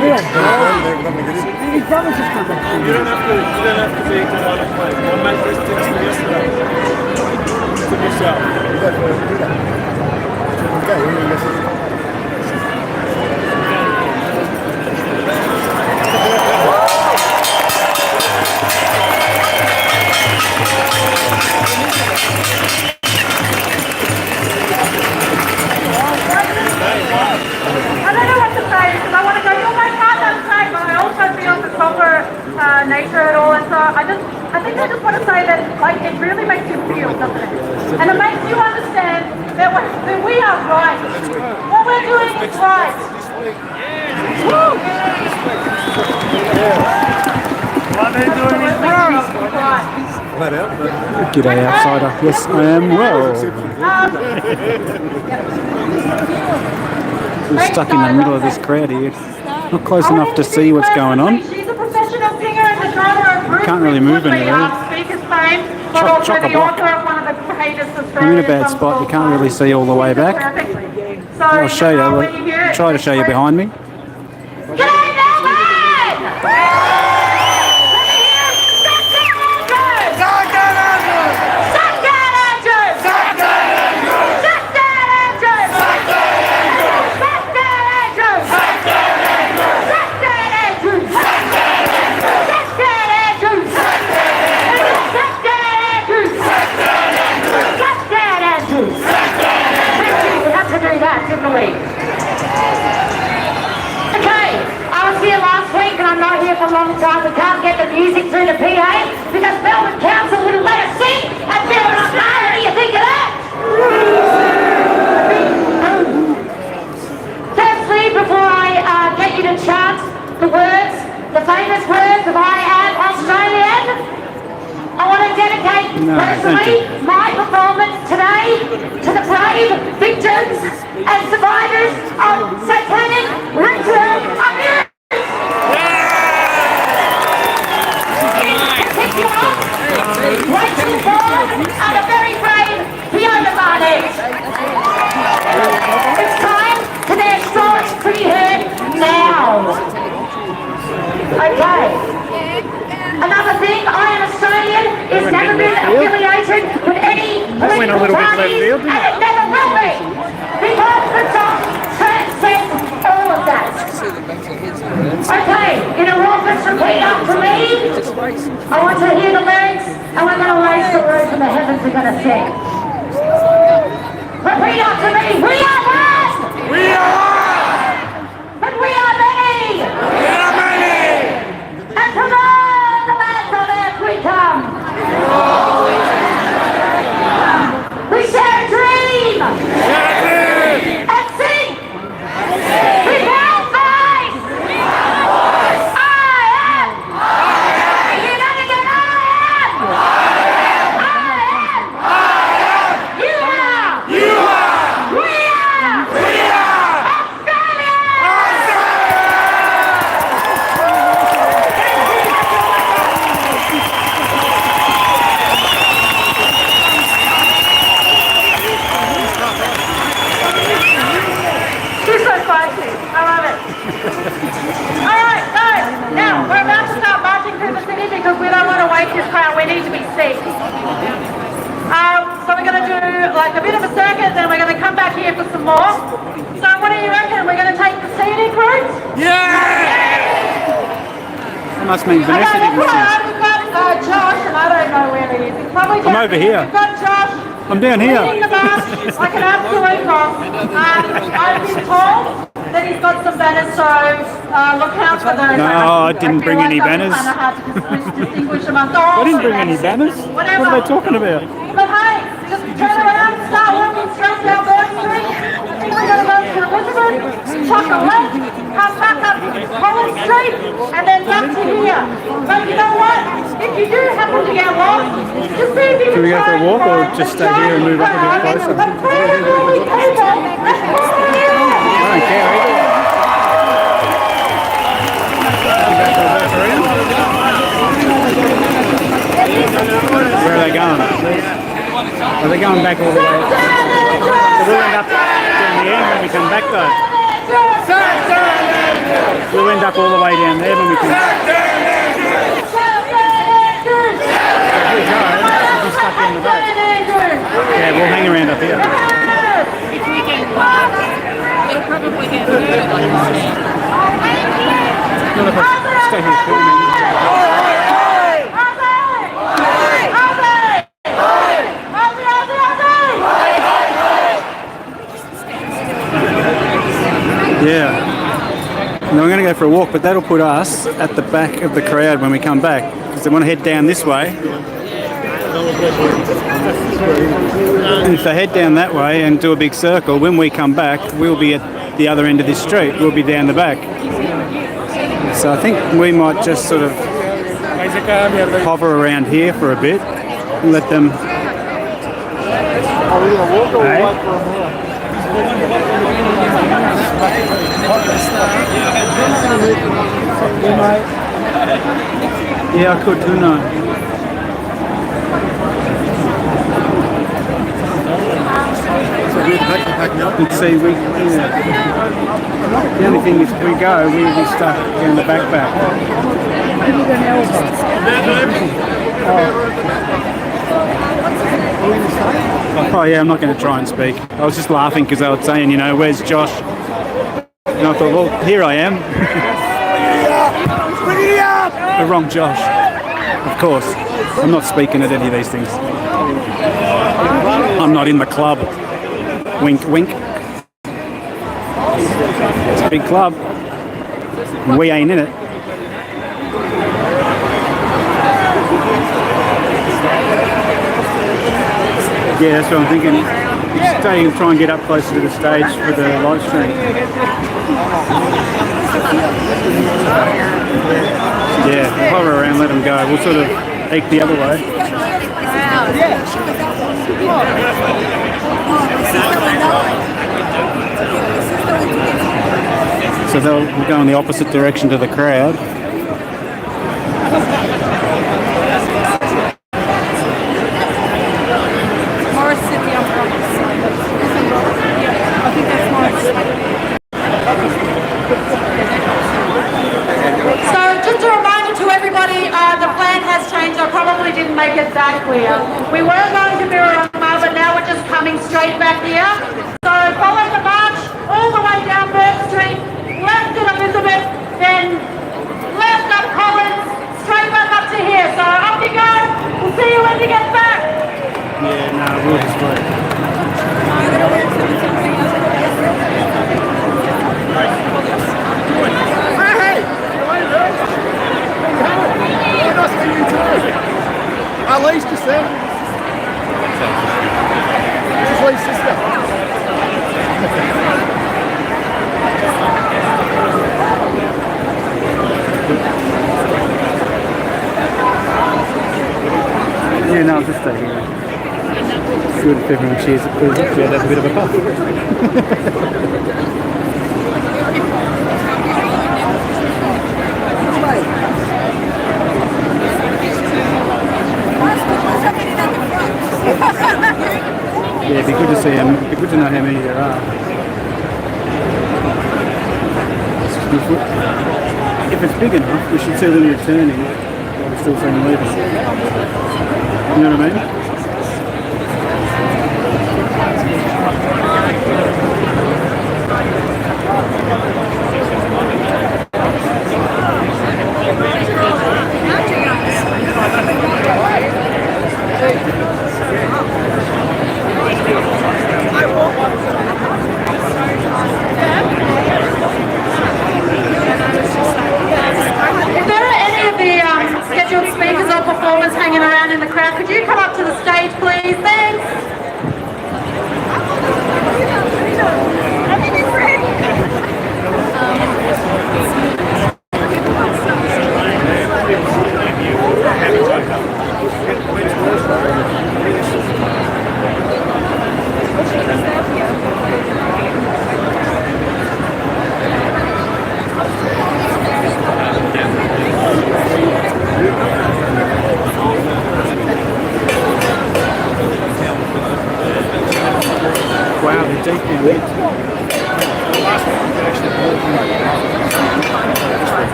His brother's just come back. You don't have to be a Canada player. My mate just texted me yesterday. To yourself. I don't know what to say because I want to go, oh my God, that's great, but I also feel the soccer nature and all, and so I think I just want to say that like it really makes you feel, doesn't it? And it makes you understand that we are right. What we're doing is right. Woo! What they're doing is wrong. Right. G'day, outsider. Yes, I am well. We're stuck in the middle of this crowd here. Not close enough to see what's going on. She's a professional singer and the genre of Bruce Can't really move Woodley, anywhere. Speakers fame, but also the Chock-a-block. author of one of the greatest I'm in a Australian bad songs spot. You of can't all really time. see all the way back. So, I'll show you. when you hear it, Try to show you behind me. G'day, Melbourne! Let me hear Suck that Andrews! Suck that Andrews! Suck that Andrews! Suck that Andrews! Suck that Andrews! Suck that Andrews! Suck that Andrews! Suck that Andrews! Suck that Andrews! Suck that Andrews! Suck that Andrews! Suck that Andrews! Suck that Andrews! We have to do that, didn't we? Okay, I was here last week and I'm not here for a long time. We can't get the music through the PA because Melbourne Council wouldn't let us sing and they're not mad. What do you think of that? Firstly, before I get you to chant the words, the famous words of I am Australian, I want to dedicate personally my performance today to the brave victims and survivors of satanic ritual abuse. In particular, Rachel Ford and a very brave Fiona Barnett. It's time for their stories to be heard now. Okay. Another thing, I am Australian, is never been affiliated with any political parties, and it never will be, because the song transcends all of that. Okay, in a raucous repeat after me, I want to hear the lyrics, and we're going to raise the words and the heavens are going to sing. Repeat after me, we are one! We are one! But we are many! We are many! And from all the lands on earth we come. We share a dream and sing with our voice. I am. You gotta get I am. You are. You are! We are. We are! Australia. She's so spicy. I love it. Alright, so now we're about to start marching through the city because we don't want to waste this crowd. We need to be seen. So we're going to do like a bit of a circuit, then we're going to come back here for some more. So what do you reckon? We're going to take the scenic route? That must mean Okay, Vanessa that's didn't all sing. right. We've got Josh, and I don't know where he is. He's probably I'm over here. We've got Josh. I'm down here. Leading the march like an absolute boss. I've been told that he's got some banners, so look out for those. No, I didn't bring any banners. Kind of hard to distinguish amongst I all didn't the bring any banners. What Whatever. are they talking about? But hey, just turn around, start walking straight down Burn Street. I think we're going to go to Elizabeth, Chocolate, come back up Collins Street, and then back to here. But you know what? If you do happen to get lost, just see if you Can we go for a try walk or and just stay here and move up a bit closer? But please, all these people, let's go here. I don't care either. Where are they going? Are they going back all the way? So we'll end up down the end when we come back though. We'll end up park all the way down there when we come back. Here we go. We'll be stuck down the boat. Yeah, we'll hang around up here. If we can walk, it'll probably get hurt. Well, if I stay here filming. Yeah. Now we're going to go for a walk, but that'll put us at the back of the crowd when we come back, because they want to head down this way. And if they head down that way and do a big circle, when we come back, we'll be at the other end of this street. We'll be down the back. So I think we might just sort of hover around here for a bit and let them... Are we going to walk or walk for a mile? Yeah, I could, couldn't I? And see, the only thing is if we go, we'll be stuck in the backpack. Oh yeah, I'm not going to try and speak. I was just laughing because they were saying, you know, where's Josh? And I thought, well, here I am. The wrong Josh. Of course. I'm not speaking at any of these things. I'm not in the club. Wink, wink. It's a big club. We ain't in it. Yeah, that's what I'm thinking. Stay and try and get up closer to the stage for the live stream. Yeah, hover around, let them go. We'll sort of eke the other way. So they'll go in the opposite direction to the crowd. So just a reminder to everybody, the plan has changed. I probably didn't make it that clear. We were going to Mirror-Mah, but now we're just coming straight back here. So follow the march all the way down Bourke Street, left at Elizabeth, then left up Collins, straight back up to here. So up you go. We'll see you when you get back. Yeah, no, we'll just wait. Lee's just there. This is Lee's sister. Yeah, no, I'll just stay here. It's good if everyone cheers it, please. Yeah, that's a bit of a puff. Yeah, it'd be good to see them. It'd be good to know how many there are. If it's big enough, we should see them returning while we still see them leaving. You know what I mean? If there are any of the scheduled speakers or performers hanging around in the crowd, could you come up to the stage, please? Thanks.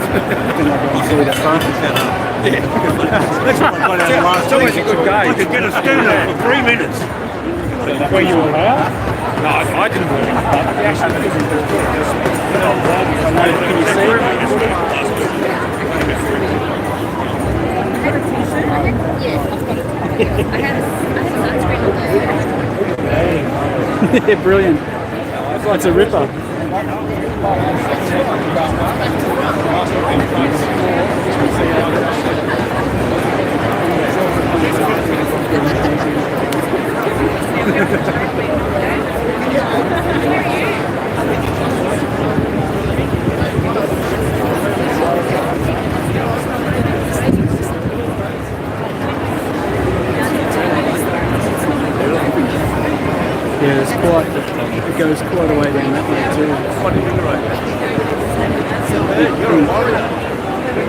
See that far. It's always a good day. You could get us down there for 3 minutes. Were you allowed? No, I didn't really. Can you see? Yeah, brilliant. That's a ripper. Yeah, it's quite, it goes quite a way down that way too.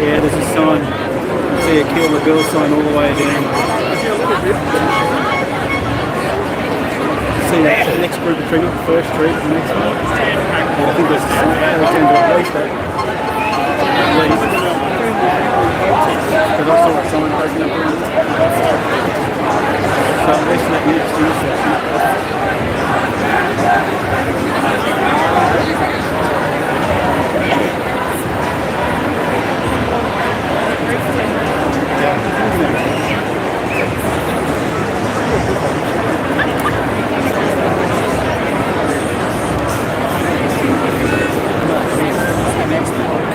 Yeah, there's a sign. You see a kill the girl sign all the way down. See that next group of tree, not the first tree, but the next one. Yeah, I think there's a sign. They tend to at least that. At least. Because I saw that sign broken up around it. So at least that next intersection.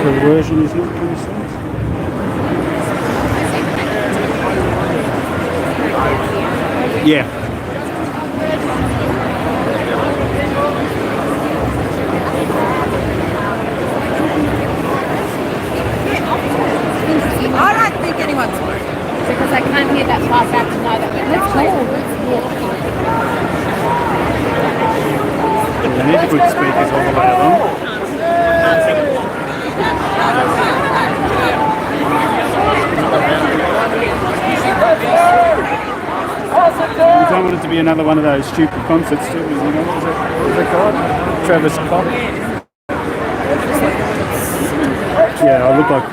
Conversion is not 20 cents. Yeah. I don't think anyone's because I can't hear that far back to know that we're let's go. They need to put speakers all the way along. We don't want it to be another one of those stupid concerts, do we? You know, what was it called? Travis Scott. Yeah, I look like,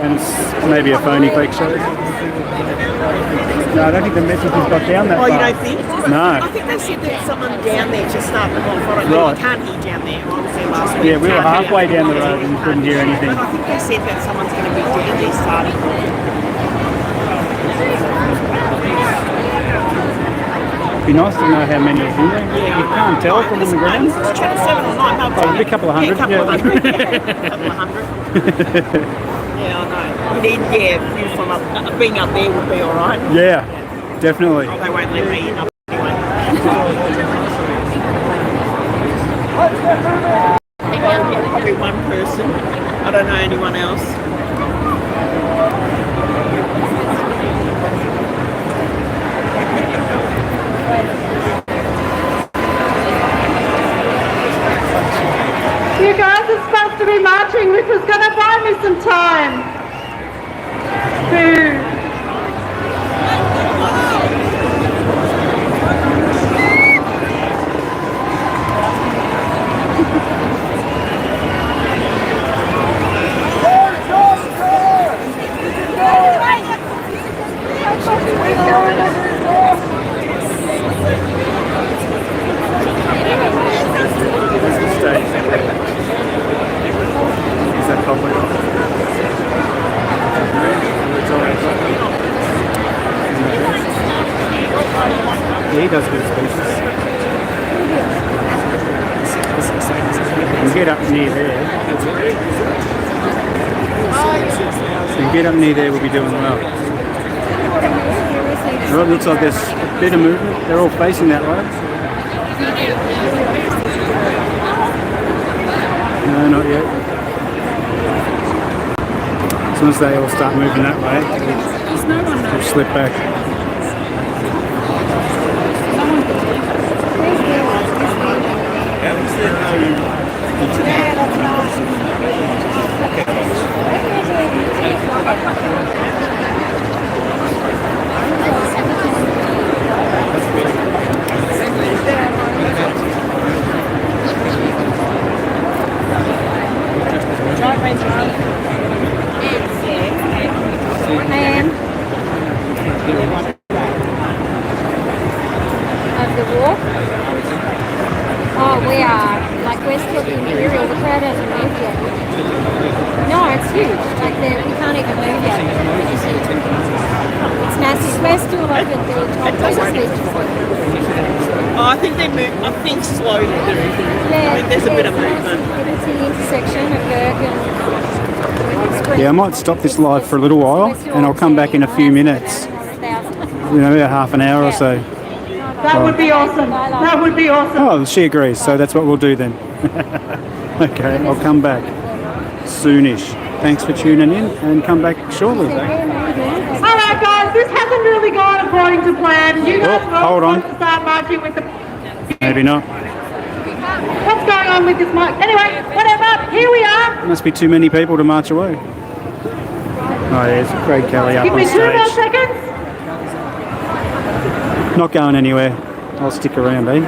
and it's maybe a phony fake show. No, I don't think the message has got down that far. Oh, you don't think? No. I think they said that someone down there just started the bonfire. Right. You can't hear down there. I was there last week. Yeah, we were Can't hear halfway it. down the road and couldn't hear anything. But I think they said that someone's going to be down there starting. It'd be nice to know how many is in there. You can't tell from the ground. It's channel 7 or 9. No, Oh, a couple of hundred. Yeah, a couple of hundred. Yeah, a couple of hundred. Yeah, I know. We need, view from being up there would be alright. Yeah, definitely. They won't let me in up anyway. Probably one person. I don't know anyone else. You guys are supposed to be marching, which was going to buy me some time. Boo. Is that probably off? Yeah, he does good speeches. You can get up near there. You can get up near there, we'll be doing well. Well, it looks like there's a bit of movement. They're all facing that way. No, not yet. As soon as they all start moving that way, we'll slip back. It's huge. Like we can't even move yet. It's massive. We're still like at the top of I think they move. I think slowly. Yeah, I think there's a bit of movement. It's the intersection of Girk and Yeah, I might stop this live for a little while and I'll come back in a few minutes. You know, about half an hour or so. That would be awesome. That would be awesome. Oh, she agrees, so that's what we'll do then. Okay, I'll come back soonish. Thanks for tuning in and come back shortly. All right, guys, this hasn't really gone according to plan. You guys are hold on. supposed to start marching with the... Maybe not. What's going on with this mic? Anyway, whatever. Here we are. Must be too many people to march away. Oh, there's Craig Kelly up Give on me 2 more stage. seconds. Not going anywhere. I'll stick around, eh?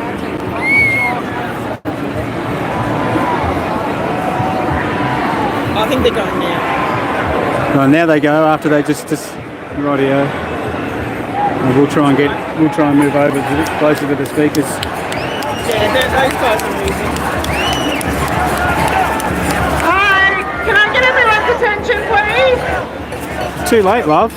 I think they're going now. Well, now they go after they just rightio. And we'll try and move over a bit closer to the speakers. Yeah, those guys are moving. Hi, can I get everyone's attention, please? Too late, love.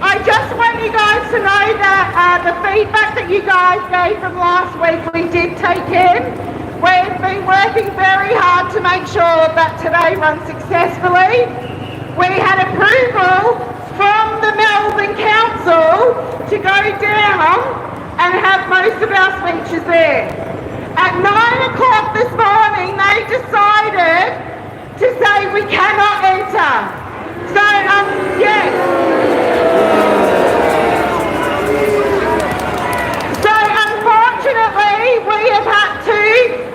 I just want you guys to know that the feedback that you guys gave from last week, we did take in. We've been working very hard to make sure that today runs successfully. We had approval from the Melbourne Council to go down and have most of our speeches there. At 9 o'clock this morning, they decided to say we cannot enter. So, yes. So, unfortunately, we have had to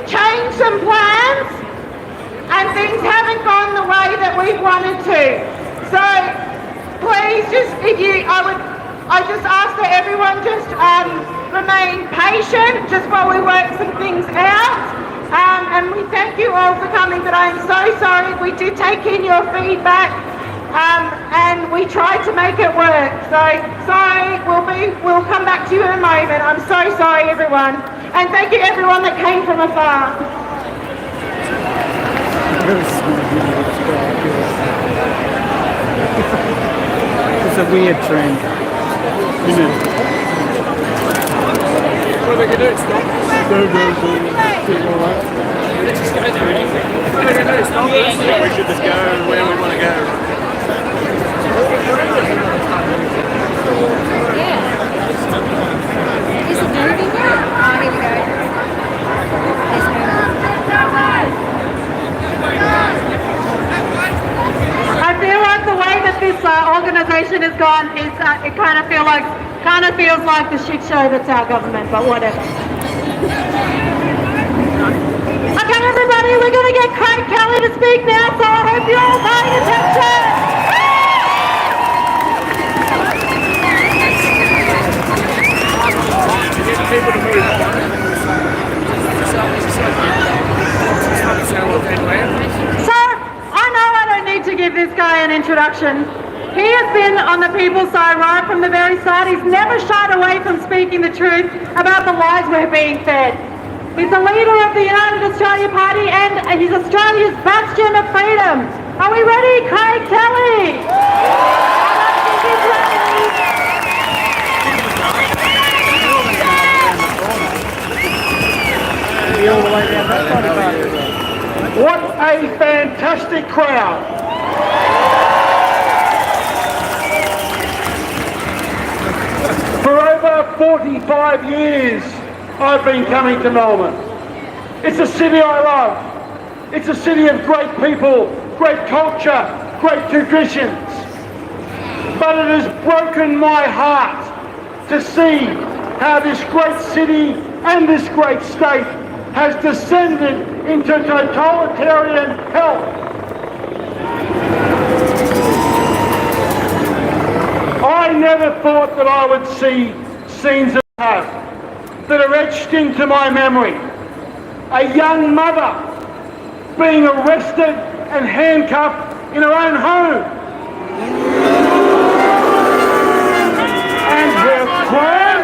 change some plans and things haven't gone the way that we wanted to. So, please I just ask that everyone just remain patient just while we work some things out. And we thank you all for coming, but I am so sorry. We did take in your feedback. And we tried to make it work. So sorry, we'll come back to you in a moment. I'm so sorry, everyone. And thank you everyone that came from afar. It's a weird trend, isn't it? What are we going to do? Stop? Let's just go there. What are we going to do? Stop? Yeah, we should just go where we want to go. Is it moving now? Oh, here we go. There's I feel like the way that this organisation has gone is it kind of feels like the shit show that's our government, but whatever. Okay, everybody, we're going to get Craig Kelly to speak now, so I hope you all pay attention. People to move on. So, I know I don't need to give this guy an introduction. He has been on the people's side right from the very start. He's never shied away from speaking the truth about the lies we're being fed. He's the leader of the United Australia Party and he's Australia's bastion of freedom. Are we ready? Craig Kelly! What a fantastic crowd! For over 45 years, I've been coming to Melbourne. It's a city I love. It's a city of great people, great culture, great traditions. But it has broken my heart to see how this great city and this great state has descended into totalitarian hell. I never thought that I would see scenes of hate that are etched into my memory. A young mother being arrested and handcuffed in her own home. And her clan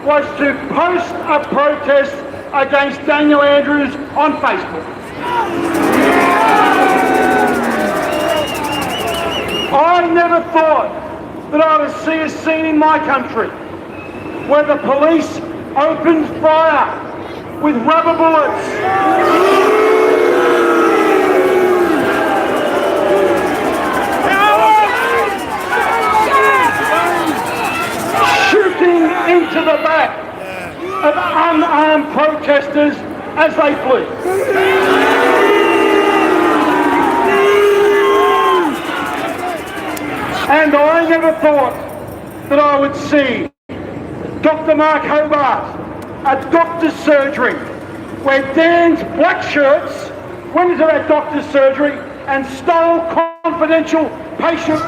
was to post a protest against Daniel Andrews on Facebook. I never thought that I would see a scene in my country where the police opened fire with rubber bullets. Shooting into the back of unarmed protesters as they flee. And I never thought that I would see Dr. Mark Hobart at doctor's surgery where Dan's black shirts went into that doctor's surgery and stole confidential patient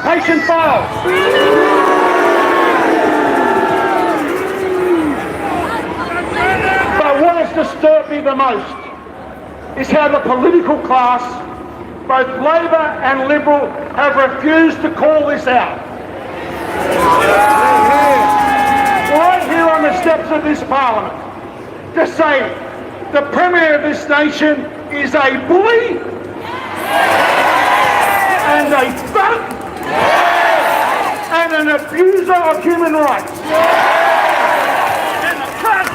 files. But what has disturbed me the most is how the political class, both Labor and Liberal, have refused to call this out. Right here on the steps of this Parliament, to say the Premier of this nation is a bully and a thug and an abuser of human rights. And a cunt.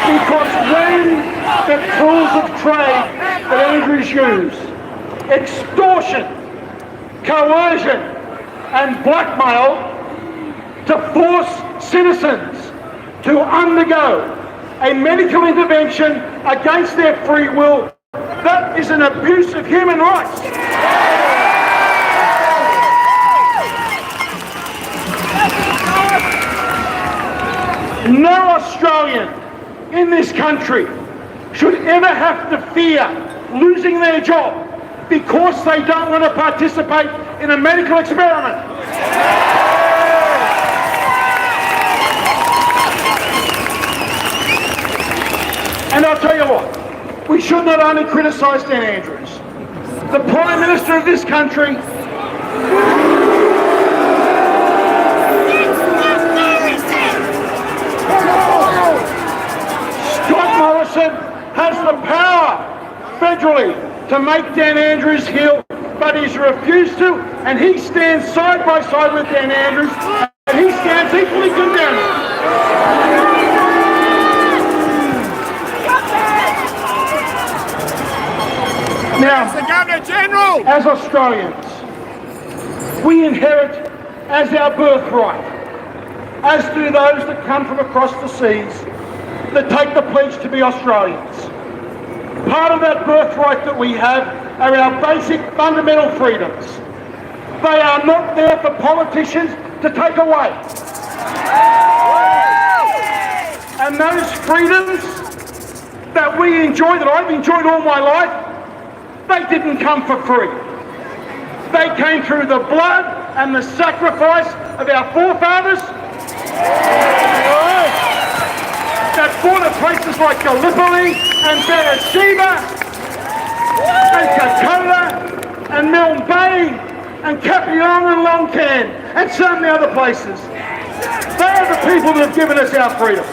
Because when the tools of trade that Andrews use, extortion, coercion and blackmail to force citizens to undergo a medical intervention against their free will, that is an abuse of human rights. No Australian in this country should ever have to fear losing their job because they don't want to participate in a medical experiment. And I'll tell you what, we should not only criticise Dan Andrews, the Prime Minister of this country has the power federally to make Dan Andrews heal, but he's refused to, and he stands side by side with Dan Andrews, and he stands equally condemned. Now, the Governor General, as Australians, we inherit as our birthright, as do those that come from across the seas, that take the pledge to be Australians. Part of that birthright that we have are our basic fundamental freedoms. They are not there for politicians to take away. And those freedoms that we enjoy, that I've enjoyed all my life, they didn't come for free. They came through the blood and the sacrifice of our forefathers that fought at places like Gallipoli and Beersheba and Kokoda and Milne Bay and Capion and Longcan and so many other places. They are the people that have given us our freedom.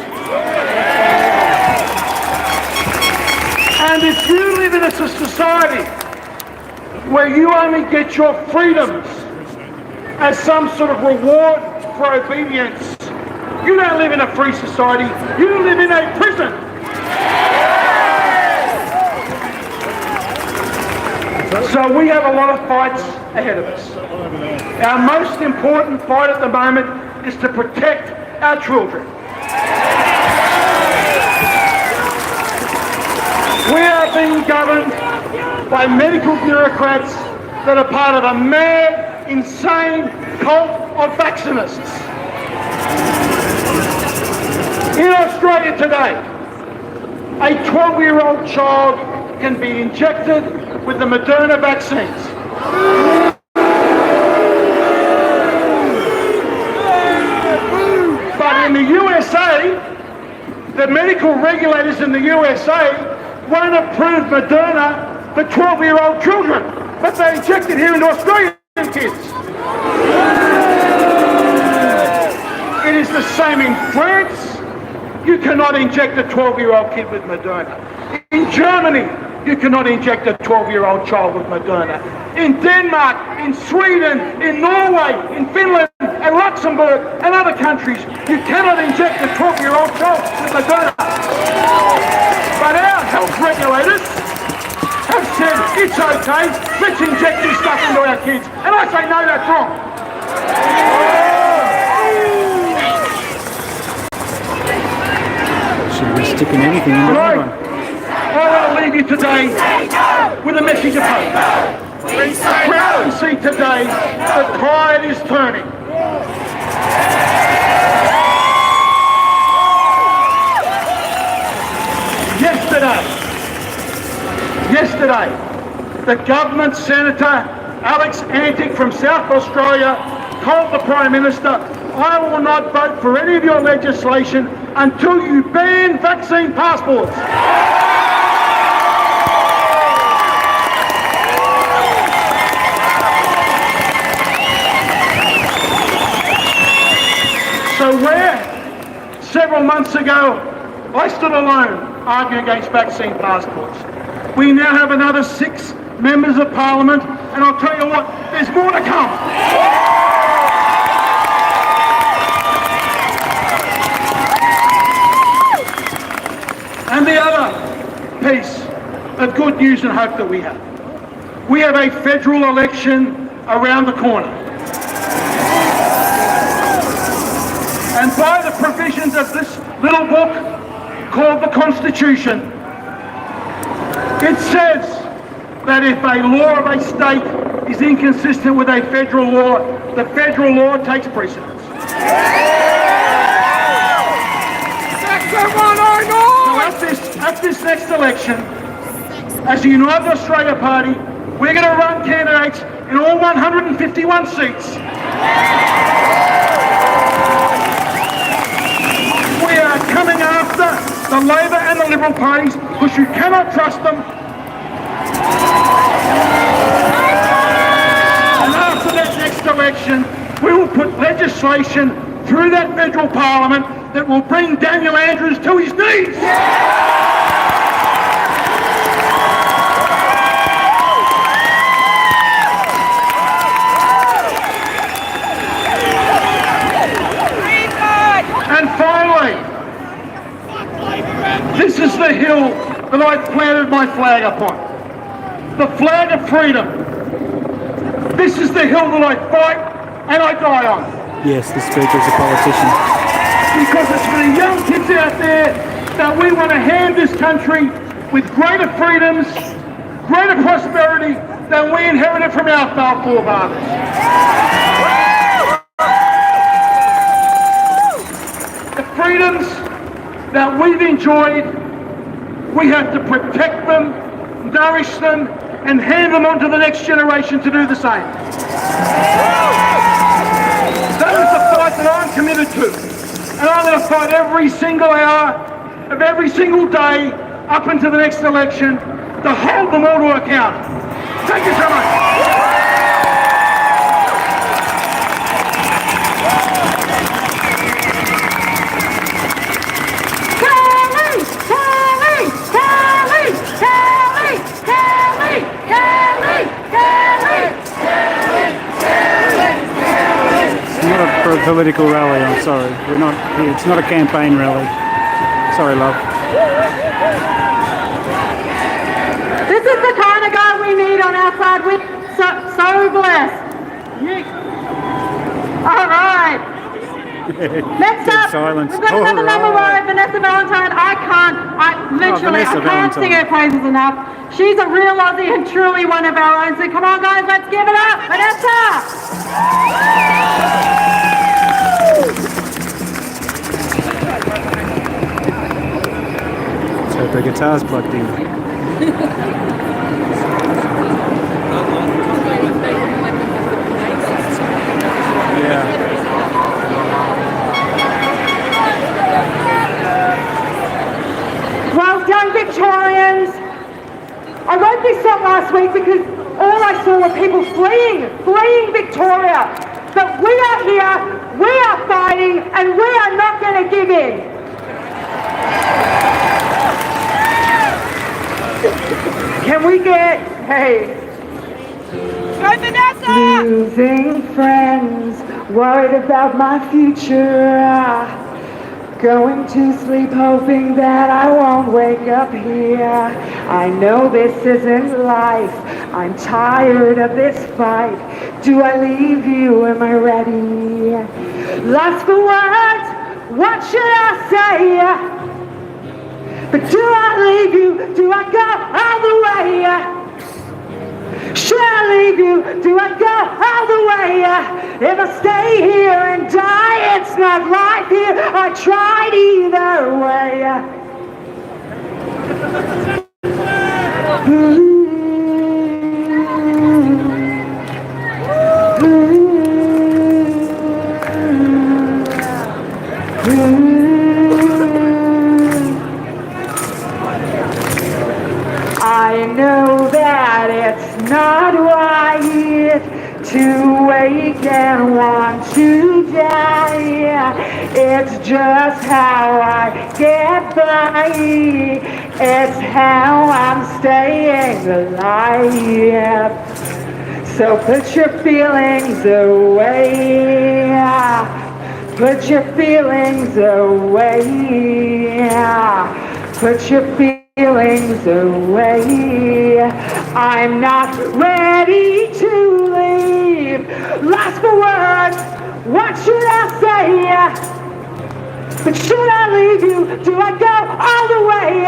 And if you live in a society where you only get your freedoms as some sort of reward for obedience, you don't live in a free society, you live in a prison. So we have a lot of fights ahead of us. Our most important fight at the moment is to protect our children. We are being governed by medical bureaucrats that are part of a mad, insane cult of vaccinists. In Australia today, a 12-year-old child can be injected with the Moderna vaccines. But in the USA, the medical regulators in the USA won't approve Moderna for 12-year-old children, but they inject it here into Australian kids. It is the same in France. You cannot inject a 12-year-old kid with Moderna. In Germany, you cannot inject a 12-year-old child with Moderna. In Denmark, in Sweden, in Norway, in Finland, and Luxembourg, and other countries, you cannot inject a 12-year-old child with Moderna. But our health regulators have said, it's okay, let's inject this stuff into our kids. And I say, no, that's wrong. Should be sticking anything in the Right. one. I want to leave you today with a message of hope. We can see today the tide is turning. Yesterday, the government Senator Alex Antic from South Australia told the Prime Minister, I will not vote for any of your legislation until you ban vaccine passports. So where several months ago I stood alone arguing against vaccine passports, we now have another 6 members of Parliament, and I'll tell you what, there's more to come. And the other piece of good news and hope that we have a federal election around the corner. And by the provisions of this little book called the Constitution, it says that if a law of a state is inconsistent with a federal law, the federal law takes precedence. So at this next election, as the United Australia Party, we're going to run candidates in all 151 seats. We are coming after the Labor and the Liberal parties because you cannot trust them. And after that next election, we will put legislation through that federal parliament that will bring Daniel Andrews to his knees. And finally, this is the hill that I planted my flag upon. The flag of freedom. This is the hill that I fight and I die on. Yes, the speaker's a politician. Because it's for the young kids out there that we want to hand this country with greater freedoms, greater prosperity than we inherited from our forefathers. The freedoms that we've enjoyed, we have to protect them, nourish them, and hand them on to the next generation to do the same. That is the fight that I'm committed to. And I'm going to fight every single hour of every single day up until the next election to hold them all to account. Thank you so much. For a political rally, I'm sorry. We're not here. It's not a campaign rally. Sorry, love. This is the kind of guy we need on our side. We're so blessed. All right. Next up, silence. we've got another number one, Vanessa Valentine. I can't sing her praises enough. She's a real Aussie and truly one of our own. So come on, guys, let's give it up. Vanessa! Hope the guitar's plugged in. Yeah. Well done, Victorians. I wrote this song last week because all I saw were people fleeing Victoria. But we are here, we are fighting, and we are not going to give in. Can we get, hey, Go Vanessa! losing friends, worried about my future, going to sleep hoping that I won't wake up here. I know this isn't life, I'm tired of this fight. Do I leave you, am I ready? Lost for words, what should I say? But do I leave you, do I go all the way? Should I leave you? Do I go all the way? If I stay here and die, it's not life here. I tried either way. I know that it's not right to wake and want to die. It's just how I get by. It's how I'm staying alive. So put your feelings away. Put your feelings away. Put your feelings away. I'm not ready to leave. Lost for words, what should I say? But should I leave you? Do I go all the way?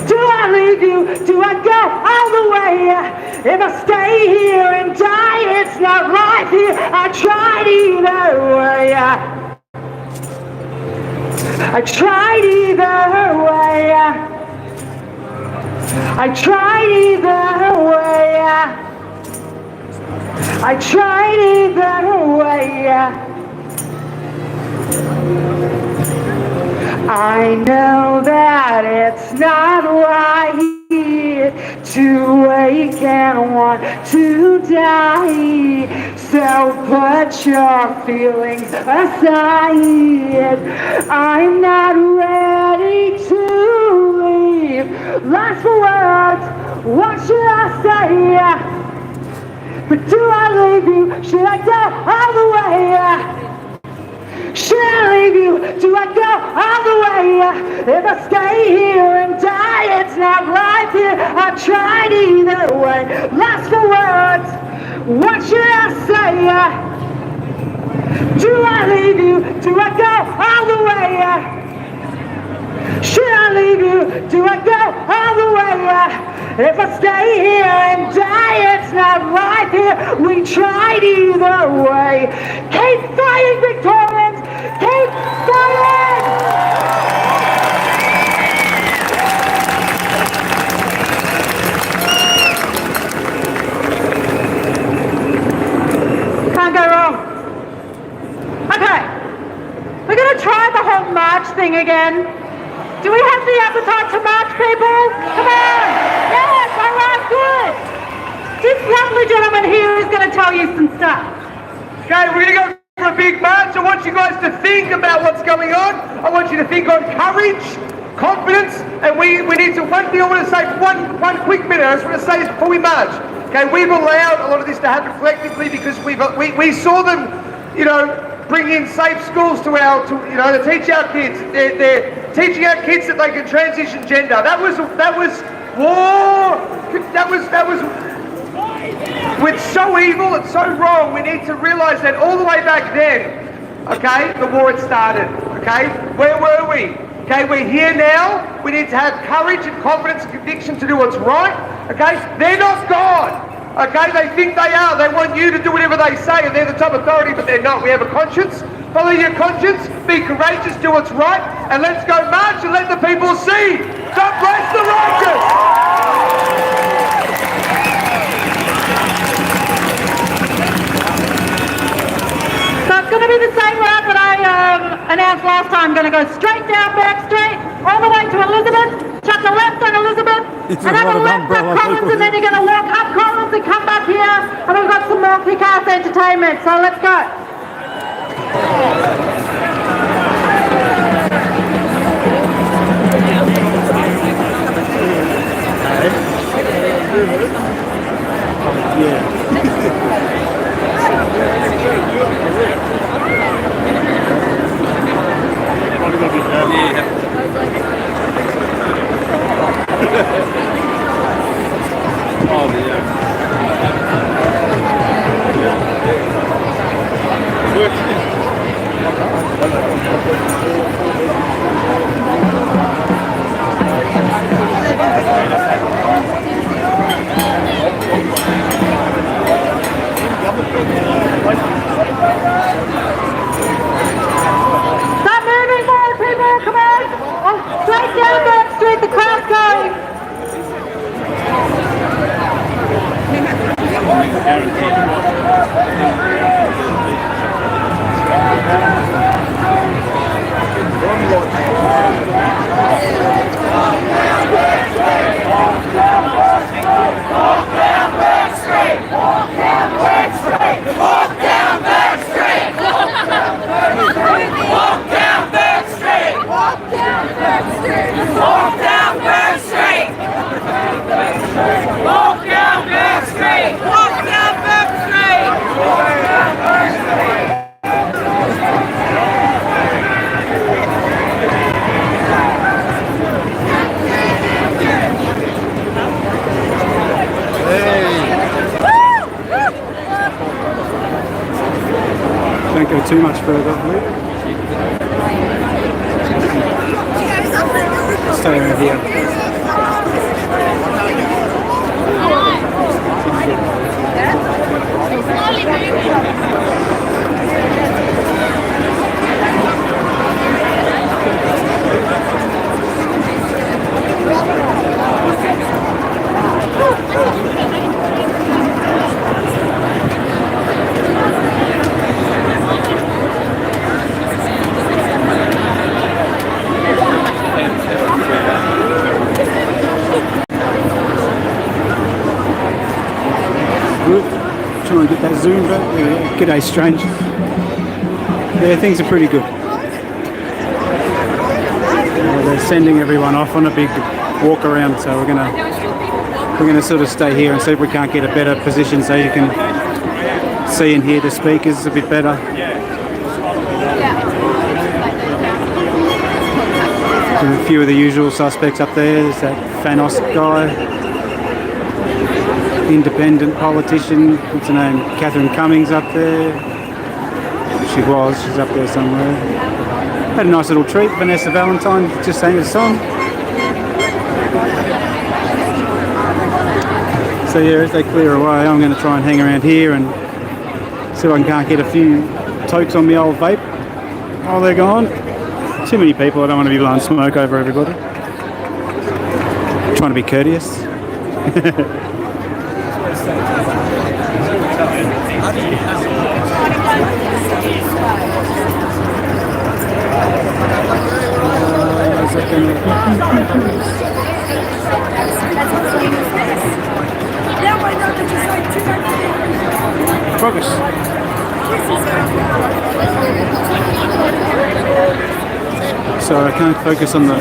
Do I leave you? Do I go all the way? If I stay here and die, it's not right here. I tried either way. I tried either way. I tried either way. I tried either way. I know that it's not right to wake and want to die. So put your feelings aside. I'm not ready to leave. Lost for words, what should I say? But do I leave you? Should I go all the way? Should I leave you? Do I go all the way? If I stay here and die, it's not right here. I tried either way. Lost for words, what should I say? Do I leave you? Do I go all the way? Should I leave you? Do I go all the way? If I stay here and die, it's not right here. We tried either way. Keep fighting, Victorians! Keep fighting! Can't go wrong. Okay, we're going to try the whole march thing again. Do we have the appetite to march, people? Come on! Yes, all right, good. This lovely gentleman here is going to tell you some stuff. Okay, we're going to go for a big march. I want you guys to think about what's going on. I want you to think on courage, confidence, and we need to, one thing I want to say, one quick minute, I just want to say this before we march. Okay, we've allowed a lot of this to happen collectively because we saw them, bring in safe schools to teach our kids. They're teaching our kids that they can transition gender. That was war. That was it's so evil, it's so wrong. We need to realise that all the way back then, okay, the war had started. Okay, where were we? Okay, we're here now. We need to have courage and confidence and conviction to do what's right. Okay, they're not God. Okay, they think they are. They want you to do whatever they say, and they're the top authority, but they're not. We have a conscience. follow your conscience, be courageous, do what's right, and let's go march and let the people see. God bless the righteous. So it's going to be the same route that I announced last time. I'm going to go straight down Burke Street, all the way to Elizabeth, chuck a left on Elizabeth, and have a left up Collins, and then you're going to walk up Collins and come back here, and we've got some more kick-ass entertainment, so let's go. Stop moving more, people, come on! Oh, straight down Burke Street, the crowd's going! Don't go too much further, please. Stay over here. Trying to get that zoom back. There we go. G'day, stranger. Yeah, things are pretty good. They're sending everyone off on a big walk around, so we're gonna sort of stay here and see if we can't get a better position so you can see and hear the speakers a bit better. There's a few of the usual suspects up there. There's that Thanos guy. Independent politician, what's her name? Catherine Cummings up there. She's up there somewhere. Had a nice little treat. Vanessa Valentine just sang a song. So yeah, as they clear away, I'm going to try and hang around here and see if I can't get a few tokes on my old vape while they're gone. Too many people, I don't want to be blowing smoke over everybody. Trying to be courteous. Progress. So I can't focus on the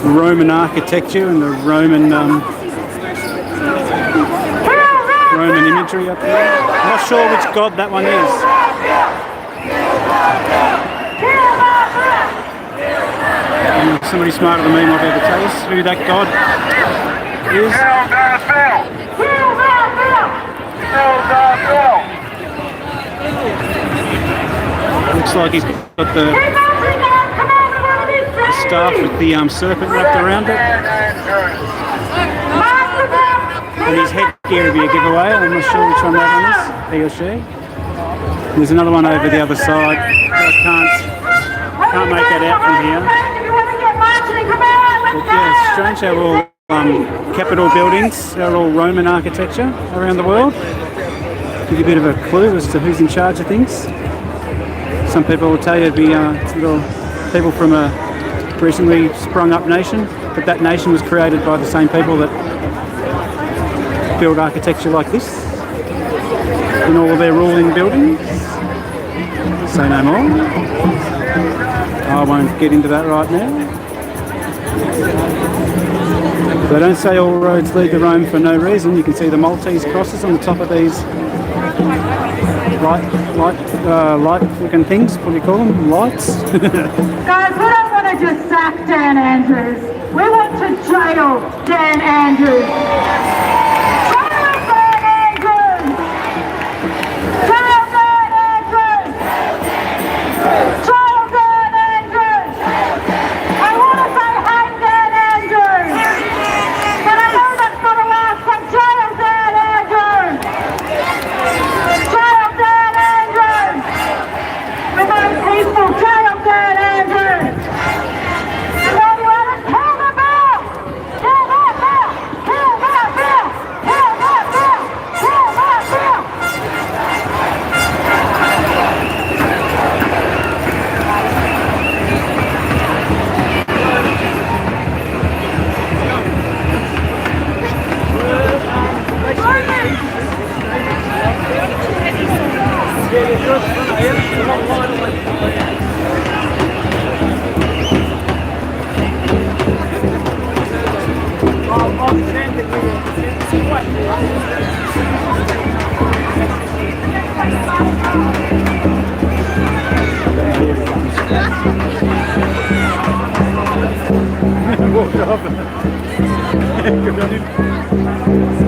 Roman architecture and the Roman imagery up there. I'm not sure which god that one is. Somebody smarter than me might be able to tell us who that god is. Looks like he's got the staff with the serpent wrapped around it. And his headgear will be a giveaway. I'm not sure which one that one is, he or she. There's another one over the other side. can't make that out from here. But yeah, it's strange how all capital buildings are all Roman architecture around the world. Give you a bit of a clue as to who's in charge of things. Some people will tell you it'd be little people from a recently sprung up nation, but that nation was created by the same people that build architecture like this in all of their ruling buildings. Say no more. I won't get into that right now. They don't say all roads lead to Rome for no reason. You can see the Maltese crosses on the top of these light looking things. What do you call them? Lights? Guys, we don't want to just sack Dan Andrews. We want to jail Dan Andrews. Jail Dan Andrews! Jail Dan Andrews! Jail Dan Andrews! I want to say hi Dan Andrews! But I know that's not the last one. Jail Dan Andrews! Jail Dan Andrews! Remain peaceful. Jail Dan Andrews! And all you others, kill the bill! Kill that bill! Kill that bill! Kill that bill! Kill that bill! Walked off. Good on him.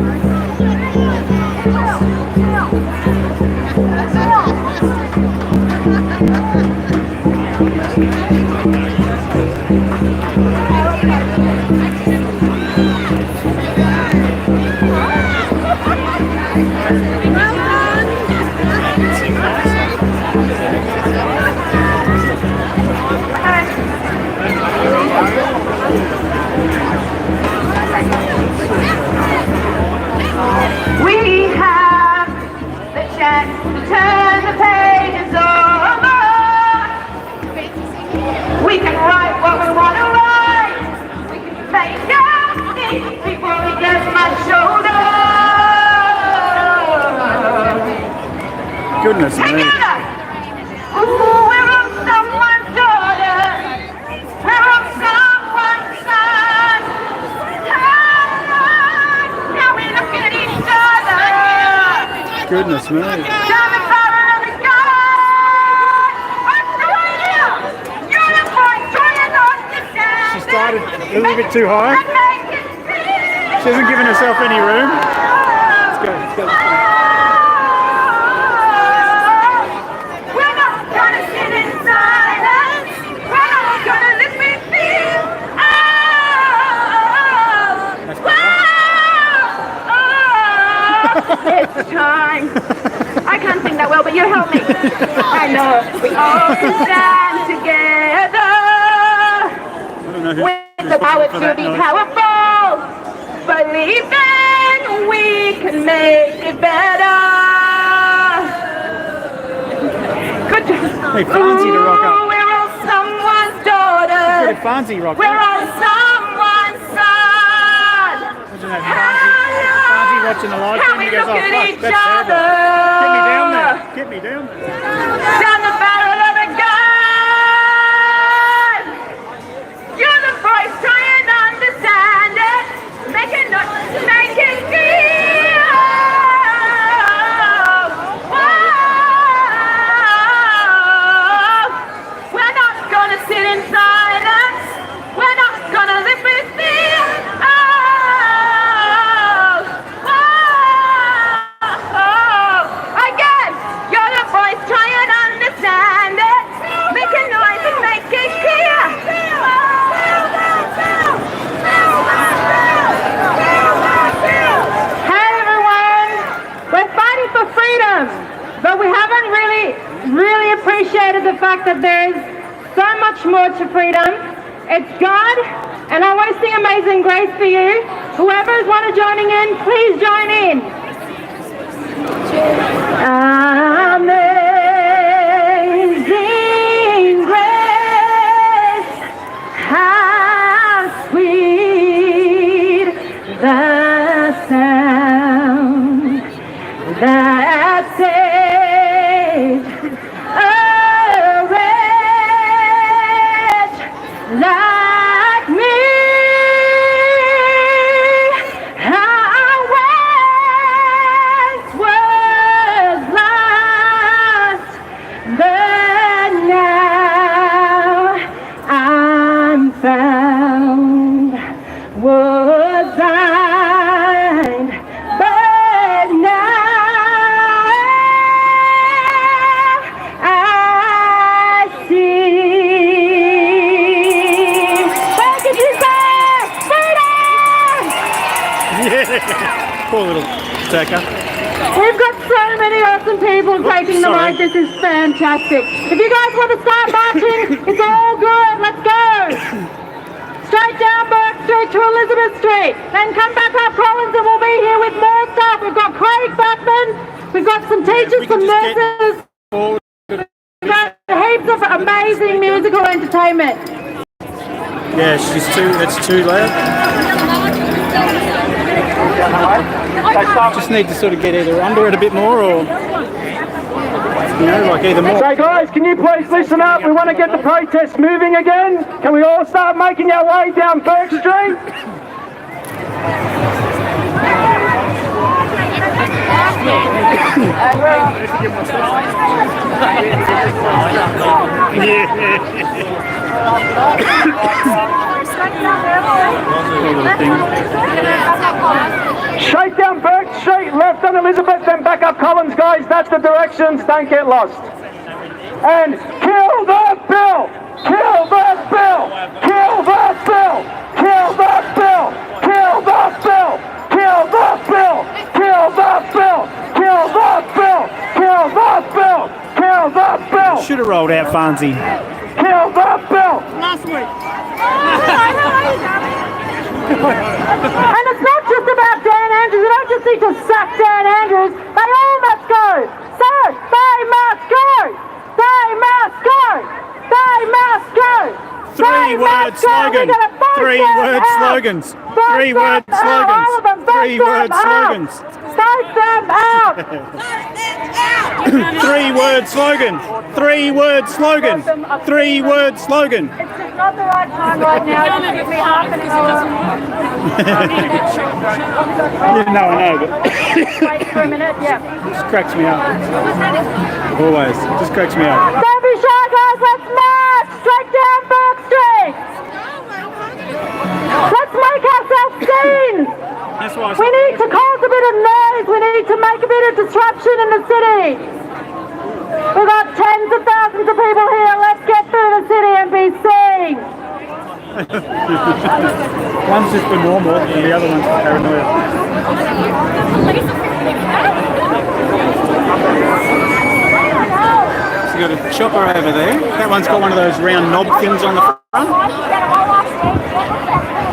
We have the chance to turn the pages over. We can write what we want to write. We can make justice before we get much older. Goodness me. Together! Ooh, we're on someone's daughter. We're on someone's son. Now we look at each other. Goodness me. Down the barrel of the gun. Australia! You're the voice trying to understand. She started a little bit too high. And make it clear. She hasn't given herself any room. Let's go, let's go. We're not gonna sit in silence. We're not gonna live with fear. It's time. I can't sing that well, but you help me. I know. We all stand together I don't know who with the power for to that be noise. powerful. Believing we can make it better. Good job. Hey, Fonzie to rock up. Ooh, we're all someone's daughter. Hey, Fonzie rock We're up. all someone's son. Imagine that Fonzie watching the live Can stream. we He goes, look oh, at fuck, each that's terrible. other? Get me down there. Get me down there. Down the barrel of a gun. You're the voice trying to understand it. Make it not, make it feel. Whoa. We're not gonna sit in silence. We're not gonna live with fear. Again, you're the voice trying to understand. reiterated the fact that there is so much more to freedom. It's God, and I want to sing Amazing Grace for you. Whoever is one of joining in, please join in. Amazing grace, how sweet the sound that saved a wretch like me. I once was lost, but now I'm found. Was blind, but now I see. Thank you, Jesus! Freedom! Yeah. Poor little Taka. We've got so many awesome people taking the sorry. road. This is fantastic. If you guys want to start marching, it's all good. Let's go. Straight down Burke Street to Elizabeth Street. Then come back up Collins and we'll be here with more stuff. We've got Craig Backman. We've got some teachers, some nurses. We've got heaps of amazing musical entertainment. Yeah, it's too loud. Just need to sort of get either under it a bit more or, like either more. So guys, can you please listen up? We want to get the protest moving again. Can we all start making our way down Burke Street? Straight down Burke Street, left on Elizabeth, then back up Collins, guys. That's the directions. Don't get lost. And kill the bill! Kill the bill! Kill the bill! Kill the bill! Kill the bill! Kill the bill! Kill the bill! Kill the bill! Kill the bill! Kill the bill! Should have rolled out Farnsey. Kill the bill! And it's not just about Dan Andrews. You don't just need to sack Dan Andrews. They all must go. So they must go. They must go. They must go. Three-word slogan. Three-word slogans. Three-word slogans. Three-word slogans. Vote them out. Three-word slogan. Three-word slogan. Three-word slogan. It's just not the right time right now. Just give me half an hour. No, I know, but Wait for a minute. Yeah. it just cracks me up. Always. It just cracks me up. Don't be shy, guys. Let's march straight down Burke Street. Let's make ourselves seen. That's why I We need to cause a bit of noise. We need to make a bit of disruption in the city. We've got tens of thousands of people here. Let's get through the city and be seen. One's just for normal and the other one's for paranoia. So you've got a chopper over there. That one's got one of those round knob things on the front.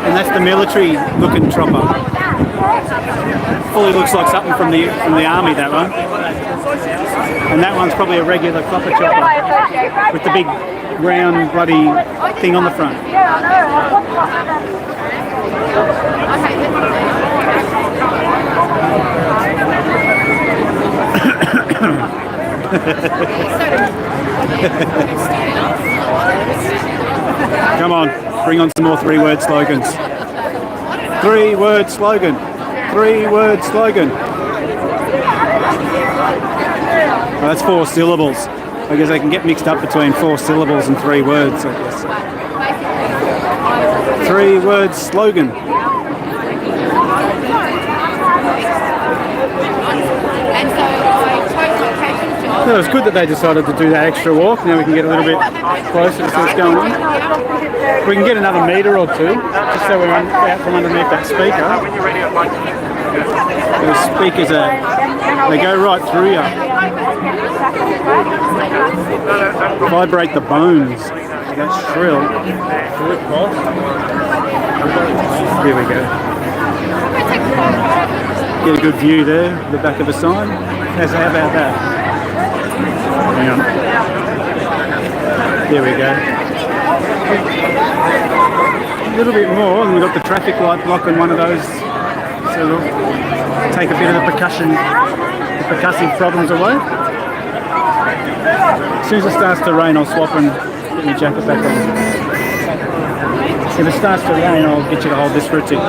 And that's the military looking chopper. Fully looks like something from the army, that one. And that one's probably a regular copper chopper with the big round bloody thing on the front. Come on, bring on some more three-word slogans. Three-word slogan. Three-word slogan. Well, that's 4 syllables. I guess they can get mixed up between 4 syllables and 3 words, I guess. 3-word slogan. So it's good that they decided to do that extra walk. Now we can get a little bit closer to see what's going on. We can get another metre or two, just so we're out from underneath that speaker. The speakers they go right through you. Vibrate the bones. That's shrill. Here we go. Get a good view there, the back of a sign. How about that? Hang on. There we go. A little bit more, and we've got the traffic light blocking one of those, so we'll take a bit of the percussive problems away. As soon as it starts to rain, I'll swap and get my jacket back on. If it starts to rain, I'll get you to hold this for a tick.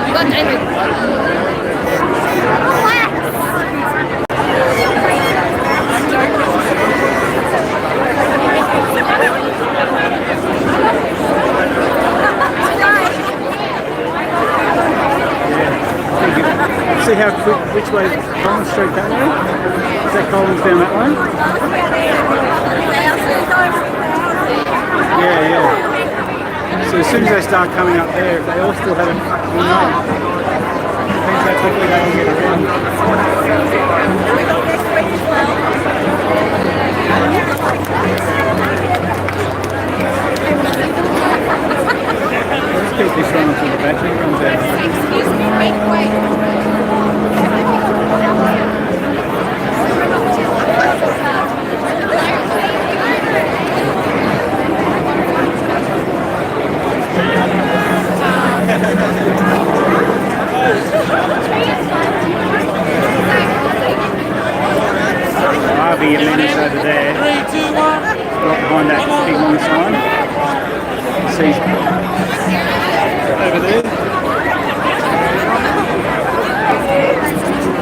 You got David. See how quick, which way is Collins Street that way? Is that Collins down that way? Yeah, yeah. So as soon as they start coming up there, if they all still haven't, you know, depends how quickly they can get around. Let's keep this running until the battery comes out. Excuse me, wait. Harvey and Lenny's over there. 3, 2, 1. Right behind that big long sign. See over there.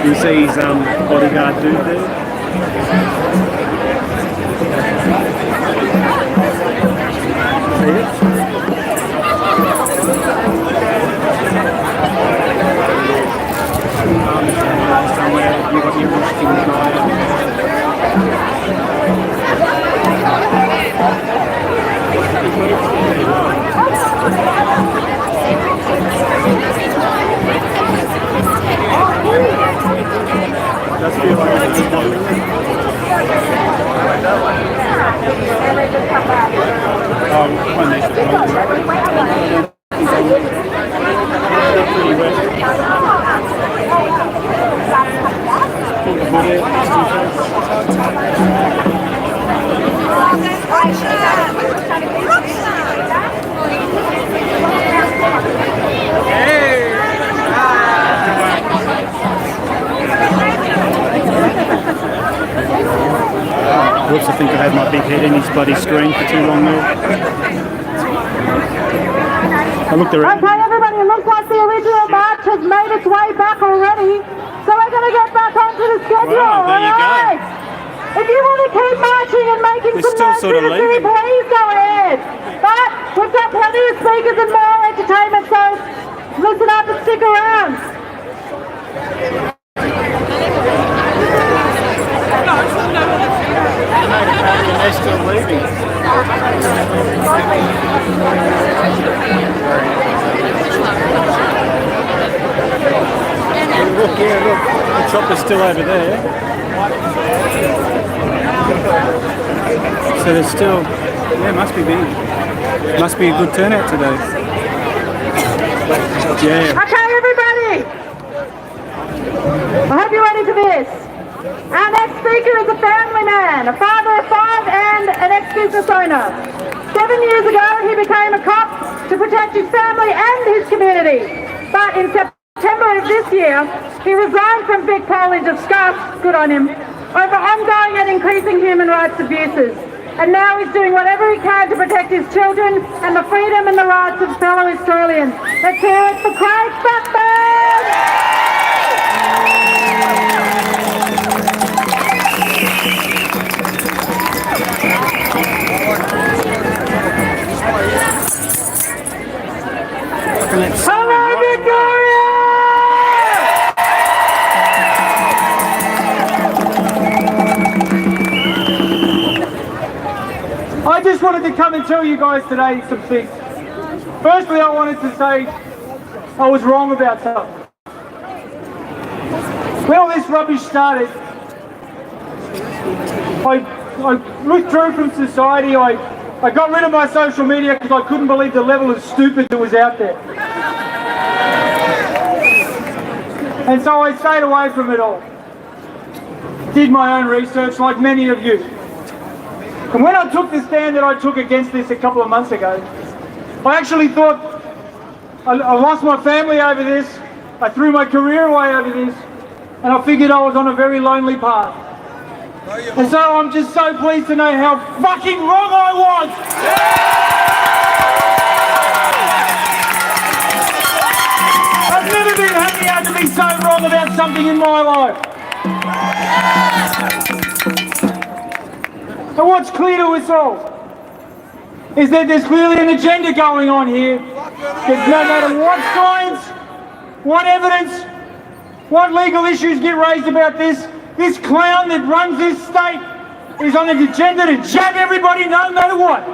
You see his bodyguard dude there. See it? Somewhere you got your Russian guy. Does feel like it's one next to Whoops, I think I had my big head in his bloody screen for too long there. I looked around. Okay, everybody, it looks like the original march has made its way back already. So we're going to get back onto the schedule, Wow, there you go. alright? If you want to keep marching and making They're some still noise sort to of the city, leaving. please go ahead. But we've got plenty of speakers and more entertainment, so listen up and stick around. They're still leaving. Look, yeah, look. The chopper's still over there. So there's still, yeah, must be big. Must be a good turnout today. Yeah. Okay, everybody. I hope you're ready for this. Our next speaker is a family man, a father of 5 and an ex-business owner. 7 years ago, he became a cop to protect his family and his community. But in September of this year, he resigned from Vic Pol in disgust, good on him, over ongoing and increasing human rights abuses. And now he's doing whatever he can to protect his children and the freedom and the rights of fellow Australians. Let's hear it for Craig Blackburn! Hello, Victoria! I just wanted to come and tell you guys today some things. Firstly, I wanted to say I was wrong about something. When all this rubbish started, I withdrew from society. I got rid of my social media because I couldn't believe the level of stupid that was out there. And so I stayed away from it all. Did my own research like many of you. And when I took the stand that I took against this a couple of months ago, I actually thought I lost my family over this, I threw my career away over this, and I figured I was on a very lonely path. And so I'm just so pleased to know how fucking wrong I was! I've never been happier to be so wrong about something in my life. And what's clear to us all is that there's clearly an agenda going on here. That no matter what science, what evidence, what legal issues get raised about this clown that runs this state is on an agenda to jab everybody no matter what.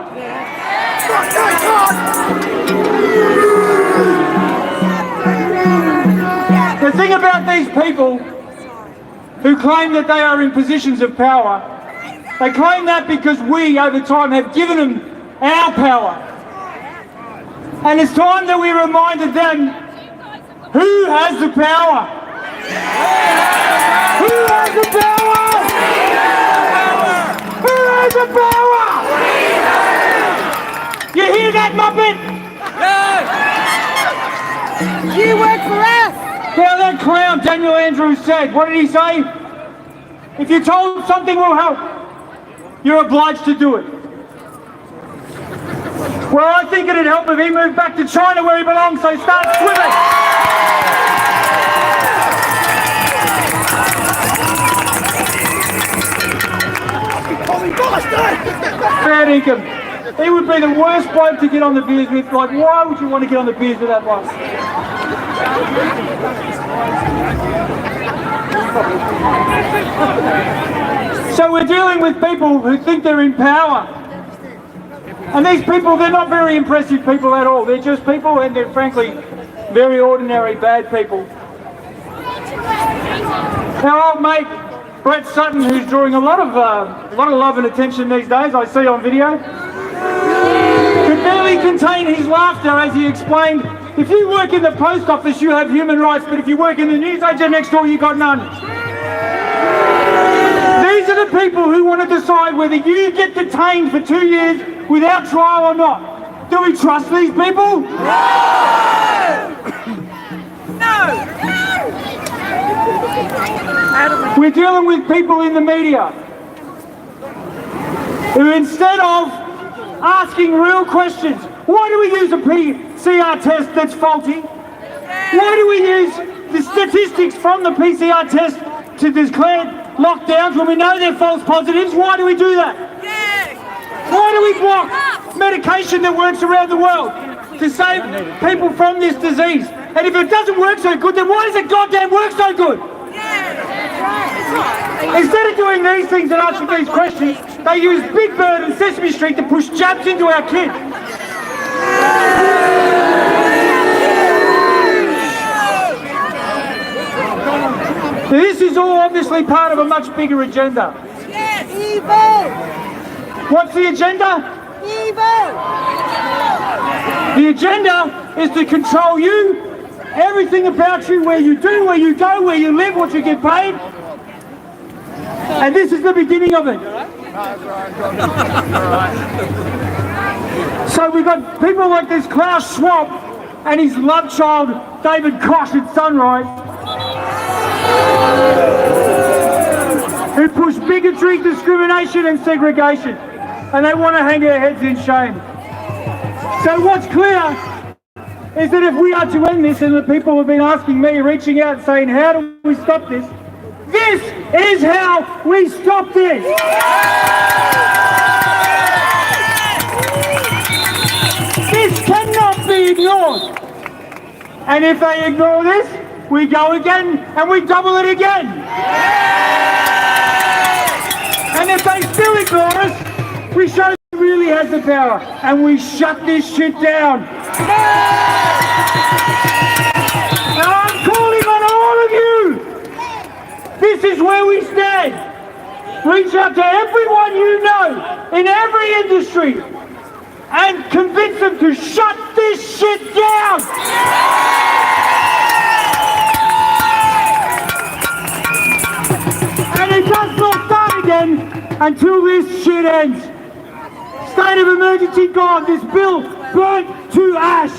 The thing about these people who claim that they are in positions of power, they claim that because we, over time, have given them our power. And it's time that we reminded them who has the power. Who has the power? Who has the power? You hear that, Muppet? You work for us! Now that clown Daniel Andrews said, what did he say? If you're told something will help, you're obliged to do it. Well, I think it'd help if he moved back to China where he belongs, so start swimming! Fair income. He would be the worst bloke to get on the beers with. Like, why would you want to get on the beers with that bloke? So we're dealing with people who think they're in power. And these people, they're not very impressive people at all. They're just people, and they're frankly very ordinary bad people. Our old mate Brett Sutton, who's drawing a lot of love and attention these days, I see on video, could barely contain his laughter as he explained, if you work in the post office you have human rights, but if you work in the newsagent next door you got none. These are the people who want to decide whether you get detained for 2 years without trial or not. Do we trust these people? No! We're dealing with people in the media who, instead of asking real questions, why do we use a PCR test that's faulty? Why do we use the statistics from the PCR test to declare lockdowns when we know they're false positives? Why do we do that? Why do we block medication that works around the world to save people from this disease? And if it doesn't work so good, then why does it goddamn work so good? Instead of doing these things and answering these questions, they use Big Bird and Sesame Street to push jabs into our kids. This is all obviously part of a much bigger agenda. Yes! Evil! What's the agenda? Evil! The agenda is to control you, everything about you, where you do, where you go, where you live, what you get paid. And this is the beginning of it. So we've got people like this Klaus Schwab and his love child David Koch at Sunrise, who push bigotry, discrimination and segregation, and they want to hang their heads in shame. So what's clear is that if we are to end this, and the people have been asking me, reaching out saying, how do we stop this? This is how we stop this! This cannot be ignored! And if they ignore this, we go again and we double it again! And if they still ignore us, we show who really has the power. power and we shut this shit down. And I'm calling on all of you. This is where we stand. Reach out to everyone you know in every industry and convince them to shut this shit down. And it does not start again until this shit ends. State of emergency gone. This bill burnt to ash.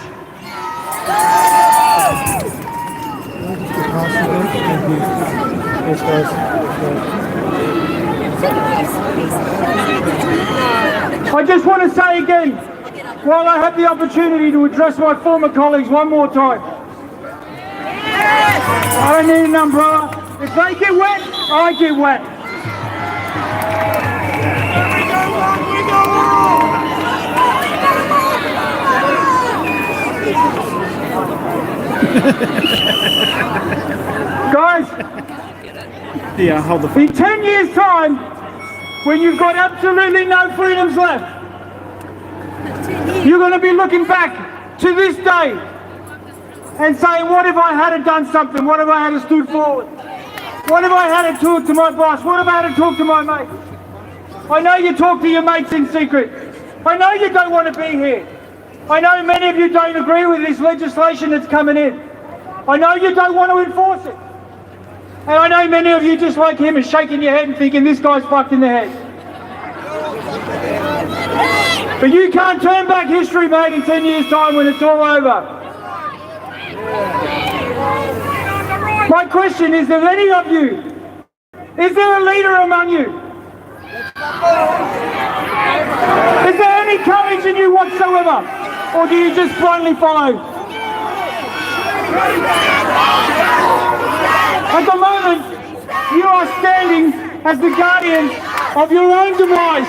I just want to say again, while I have the opportunity to address my former colleagues one more time, I don't need an umbrella. If they get wet, I get wet. Guys, Yeah, hold the in 10 years' time, when you've got absolutely no freedoms left, you're going to be looking back to this day and saying, what if I had done something? What if I had stood forward? What if I had talked to my boss? What if I had talked to my mate? I know you talk to your mates in secret. I know you don't want to be here. I know many of you don't agree with this legislation that's coming in. I know you don't want to enforce it. And I know many of you, just like him, are shaking your head and thinking this guy's fucked in the head. But you can't turn back history, mate, in 10 years' time when it's all over. My question is, there any of you, is there a leader among you? Is there any courage in you whatsoever? Or do you just blindly follow? At the moment, you are standing as the guardians of your own demise.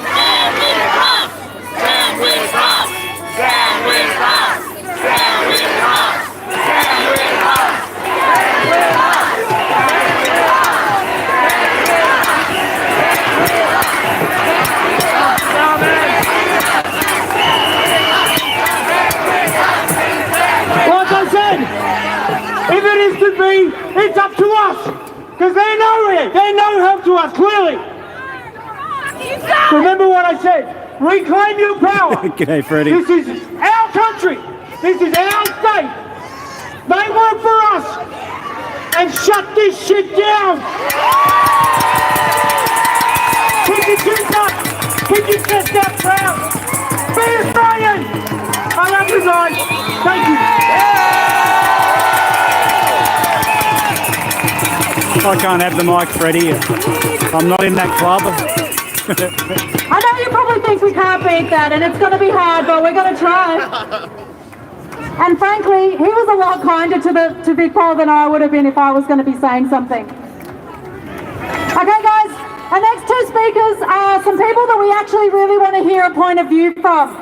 Stand with us! Stand with us! Stand with us! Stand with us! Stand with us! Stand with us! Like I said, if it is to be, it's up to us. Because they know it. They know help to us, clearly. Remember what I said. Reclaim your power. G'day, Freddie. This is our country. This is our state. They work for us. And shut this shit down. Keep your chin up. Keep your chest out proud. Be Australian. I love you guys. Thank you. I can't have the mic, Freddie. I'm not in that club. I know you probably think we can't beat that, and it's going to be hard, but we're going to try. And frankly, he was a lot kinder to Big Paul than I would have been if I was going to be saying something. Okay, guys, our next two speakers are some people that we actually really want to hear a point of view from.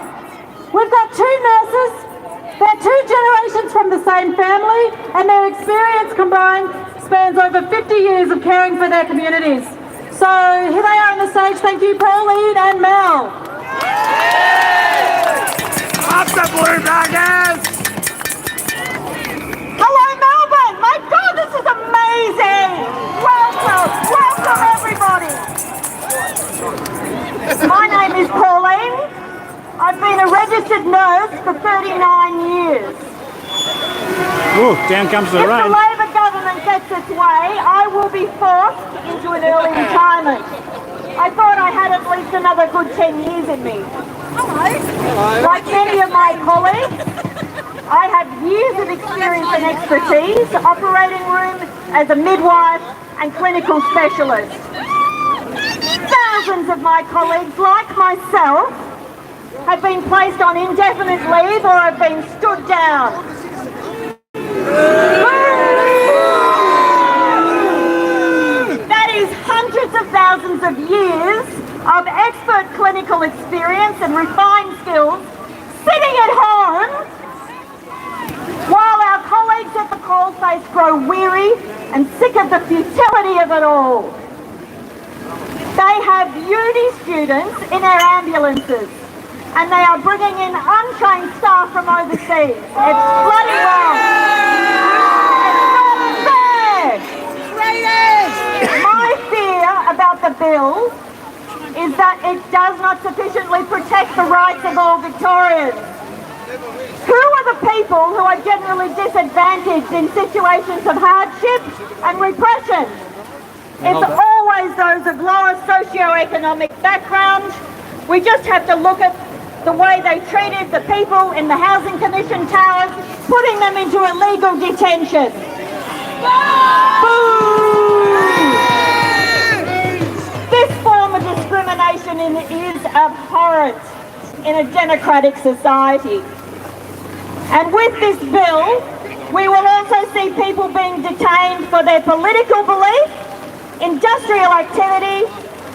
We've got two nurses. They're two generations from the same family, and their experience combined spans over 50 years of caring for their communities. So here they are on the stage. Thank you, Pauline and Mel. Up the blue baggers! Hello, Melbourne! My God, this is amazing! Welcome, welcome everybody! My name is Pauline. I've been a registered nurse for 39 years. Ooh, down comes the If the rain. Labor government gets its way, I will be forced into an early retirement. I thought I had at least another good 10 years in me. Hello. Like many of my colleagues, I have years of experience and expertise operating room as a midwife and clinical specialist. Thousands of my colleagues, like myself, have been placed on indefinite leave or have been stood down. That is hundreds of thousands of years of expert clinical experience and refined skills sitting at home while our colleagues at the coalface grow weary and sick of the futility of it all. They have uni students in our ambulances, and they are bringing in untrained staff from overseas. It's bloody wrong. It's not fair. My fear about the bill is that it does not sufficiently protect the rights of all Victorians. Who are the people who are generally disadvantaged in situations of hardship and repression? It's always those of lower socio-economic background. We just have to look at the way they treated the people in the Housing Commission towers, putting them into illegal detention. This form of discrimination is abhorrent in a democratic society. And with this bill, we will also see people being detained for their political belief, industrial activity,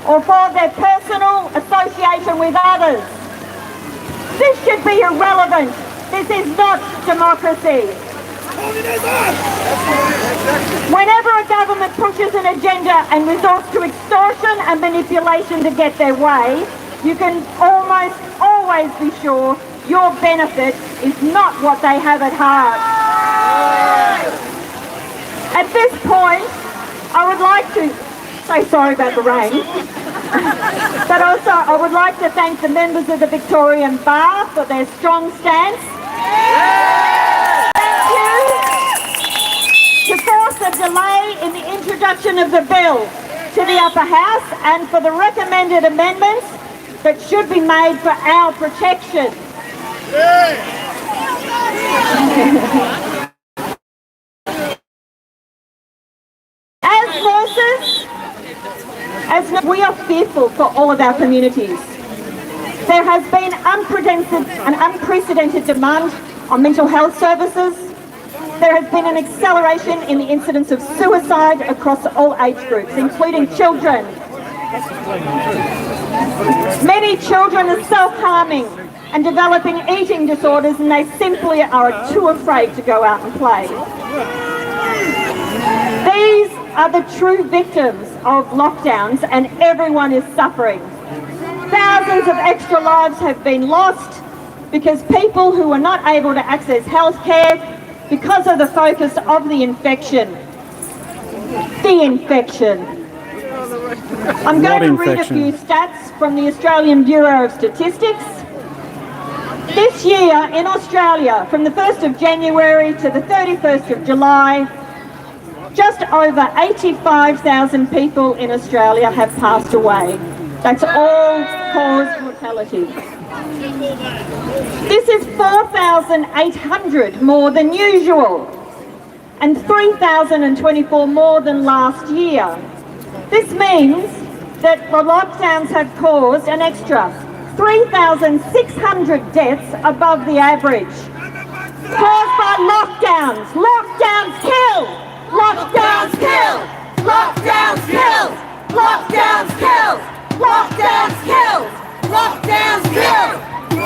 or for their personal association with others. This should be irrelevant. This is not democracy. Whenever a government pushes an agenda and resorts to extortion and manipulation to get their way, you can almost always be sure your benefit is not what they have at heart. At this point, I would like to say sorry about the rain, but also I would like to thank the members of the Victorian Bar for their strong stance. Thank you to force a delay in the introduction of the bill to the Upper House and for the recommended amendments that should be made for our protection. As nurses, we are fearful for all of our communities. There has been unprecedented demand on mental health services. There has been an acceleration in the incidence of suicide across all age groups, including children. Many children are self-harming and developing eating disorders, and they simply are too afraid to go out and play. These are the true victims of lockdowns, and everyone is suffering. Thousands of extra lives have been lost because people who are not able to access healthcare because of the focus of the infection. The infection. I'm going to read a few stats from the Australian Bureau of Statistics. This year in Australia, from the 1st of January to the 31st of July, just over 85,000 people in Australia have passed away. That's all-cause mortality. This is 4,800 more than usual and 3,024 more than last year. This means that the lockdowns have caused an extra 3,600 deaths above the average. Caused by lockdowns. Lockdowns kill! Lockdowns kill! Lockdowns kill! Lockdowns kill! Lockdowns kill! Lockdowns kill!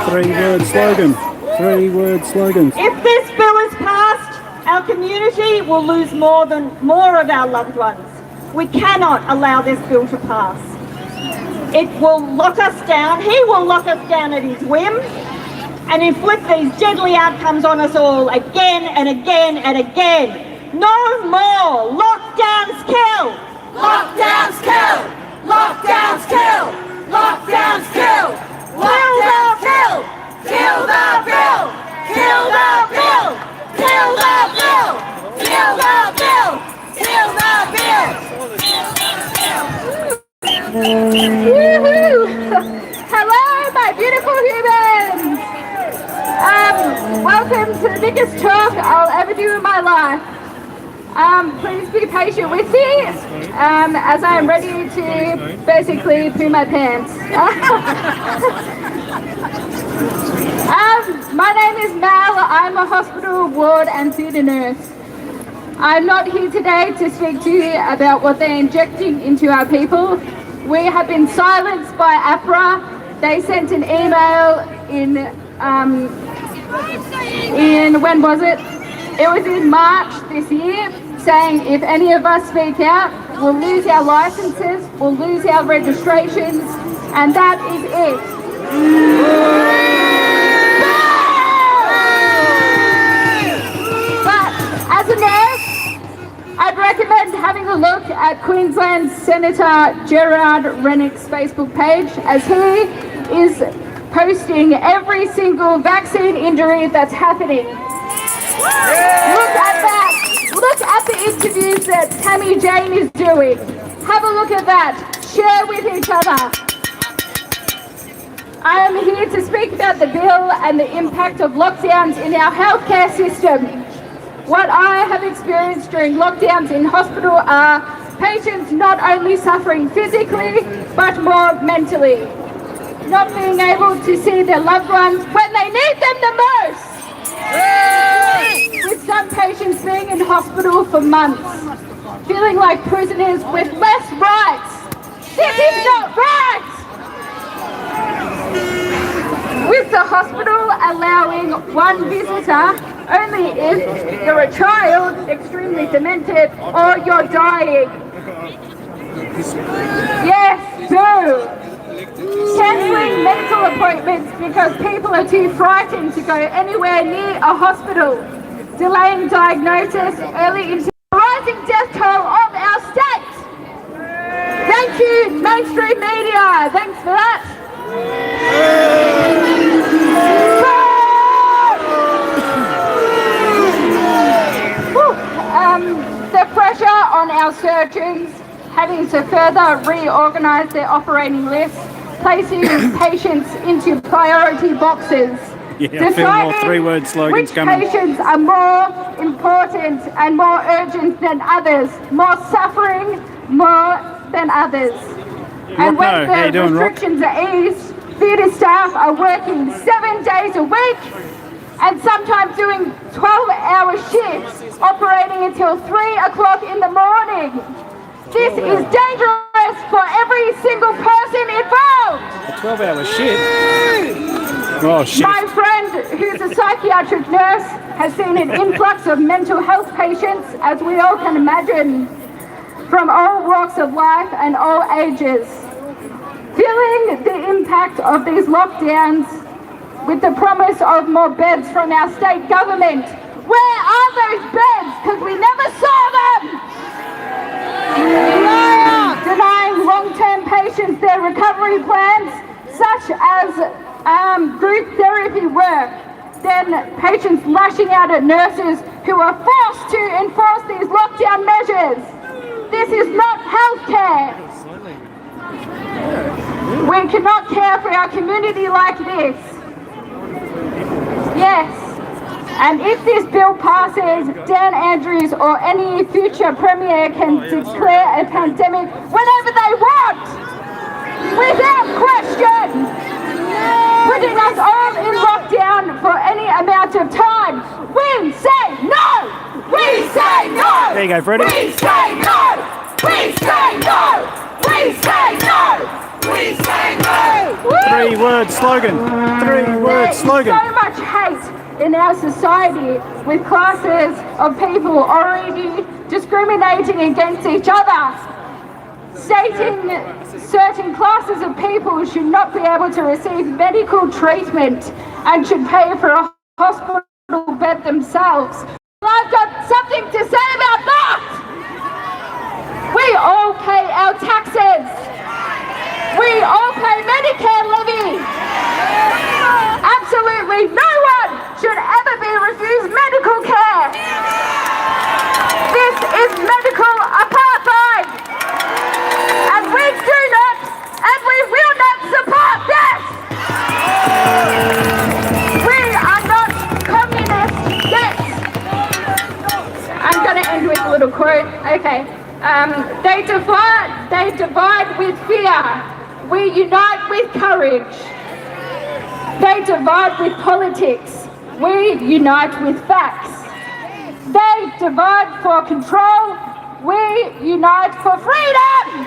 Three-word slogan. Three-word slogans. If this bill is passed, our community will lose more of our loved ones. We cannot allow this bill to pass. It will lock us down. He will lock us down at his whim and inflict these deadly outcomes on us all again and again and again. No more! Lockdowns kill! Lockdowns kill! Lockdowns kill! Lockdowns kill! Lockdowns kill! Kill the bill! Kill the bill! Kill the bill! Kill the bill! Kill the bill! Woohoo! Hello, my beautiful humans! Welcome to the biggest talk I'll ever do in my life. Please be patient with me as I am ready to basically poo my pants. My name is Mel. I'm a hospital ward and theatre nurse. I'm not here today to speak to you about what they're injecting into our people. We have been silenced by APRA. They sent an email in when was it? It was in March this year, saying if any of us speak out, we'll lose our licenses, we'll lose our registrations, and that is it. But as a nurse, I'd recommend having a look at Queensland Senator Gerard Rennick's Facebook page, as he is posting every single vaccine injury that's happening. Look at that. Look at the interviews that Tammy Jane is doing. Have a look at that. Share with each other. I am here to speak about the bill and the impact of lockdowns in our healthcare system. What I have experienced during lockdowns in hospital are patients not only suffering physically, but more mentally. Not being able to see their loved ones when they need them the most. With some patients being in hospital for months, feeling like prisoners with less rights. This is not right! With the hospital allowing one visitor only if you're a child, extremely demented, or you're dying. Yes, boo! Cancelling medical appointments because people are too frightened to go anywhere near a hospital. Delaying diagnosis, early into the rising death toll of our state. Thank you, mainstream media. Thanks for that. The pressure on our surgeons having to further reorganise their operating lists, placing patients into priority boxes. Yeah, I feel more three-word slogans which coming. Patients are more important and more urgent than others, more suffering, more than others. And when the restrictions are eased, theatre staff are working 7 days a week and sometimes doing 12-hour shifts, operating until 3 o'clock in the morning. This is dangerous for every single person involved. A 12-hour shift? Oh, shit. My friend, who's a psychiatric nurse, has seen an influx of mental health patients, as we all can imagine, from all walks of life and all ages. Feeling the impact of these lockdowns with the promise of more beds from our state government. Where are those beds? Because we never saw them! Denying long-term patients their recovery plans, such as group therapy work, then patients lashing out at nurses who are forced to enforce these lockdown measures. This is not healthcare. We cannot care for our community like this. Yes. And if this bill passes, Dan Andrews or any future Premier can declare a pandemic whenever they want, without question, putting us all in lockdown for any amount of time. We say no! We say no! There you go, Freddie. We say no! We say no! We say no! We say no! Three-word slogan. Three-word slogan. There is so much hate in our society, with classes of people already discriminating against each other, stating certain classes of people should not be able to receive medical treatment and should pay for a hospital bed themselves. I've got something to say about that! We all pay our taxes. We all pay Medicare levy. Absolutely no one should ever be refused medical care. This is medical apartheid. And we do not, and we will not support this. We are not communists yet. I'm going to end with a little quote. Okay. They divide with fear. We unite with courage. They divide with politics. We unite with facts. They divide for control. We unite for freedom!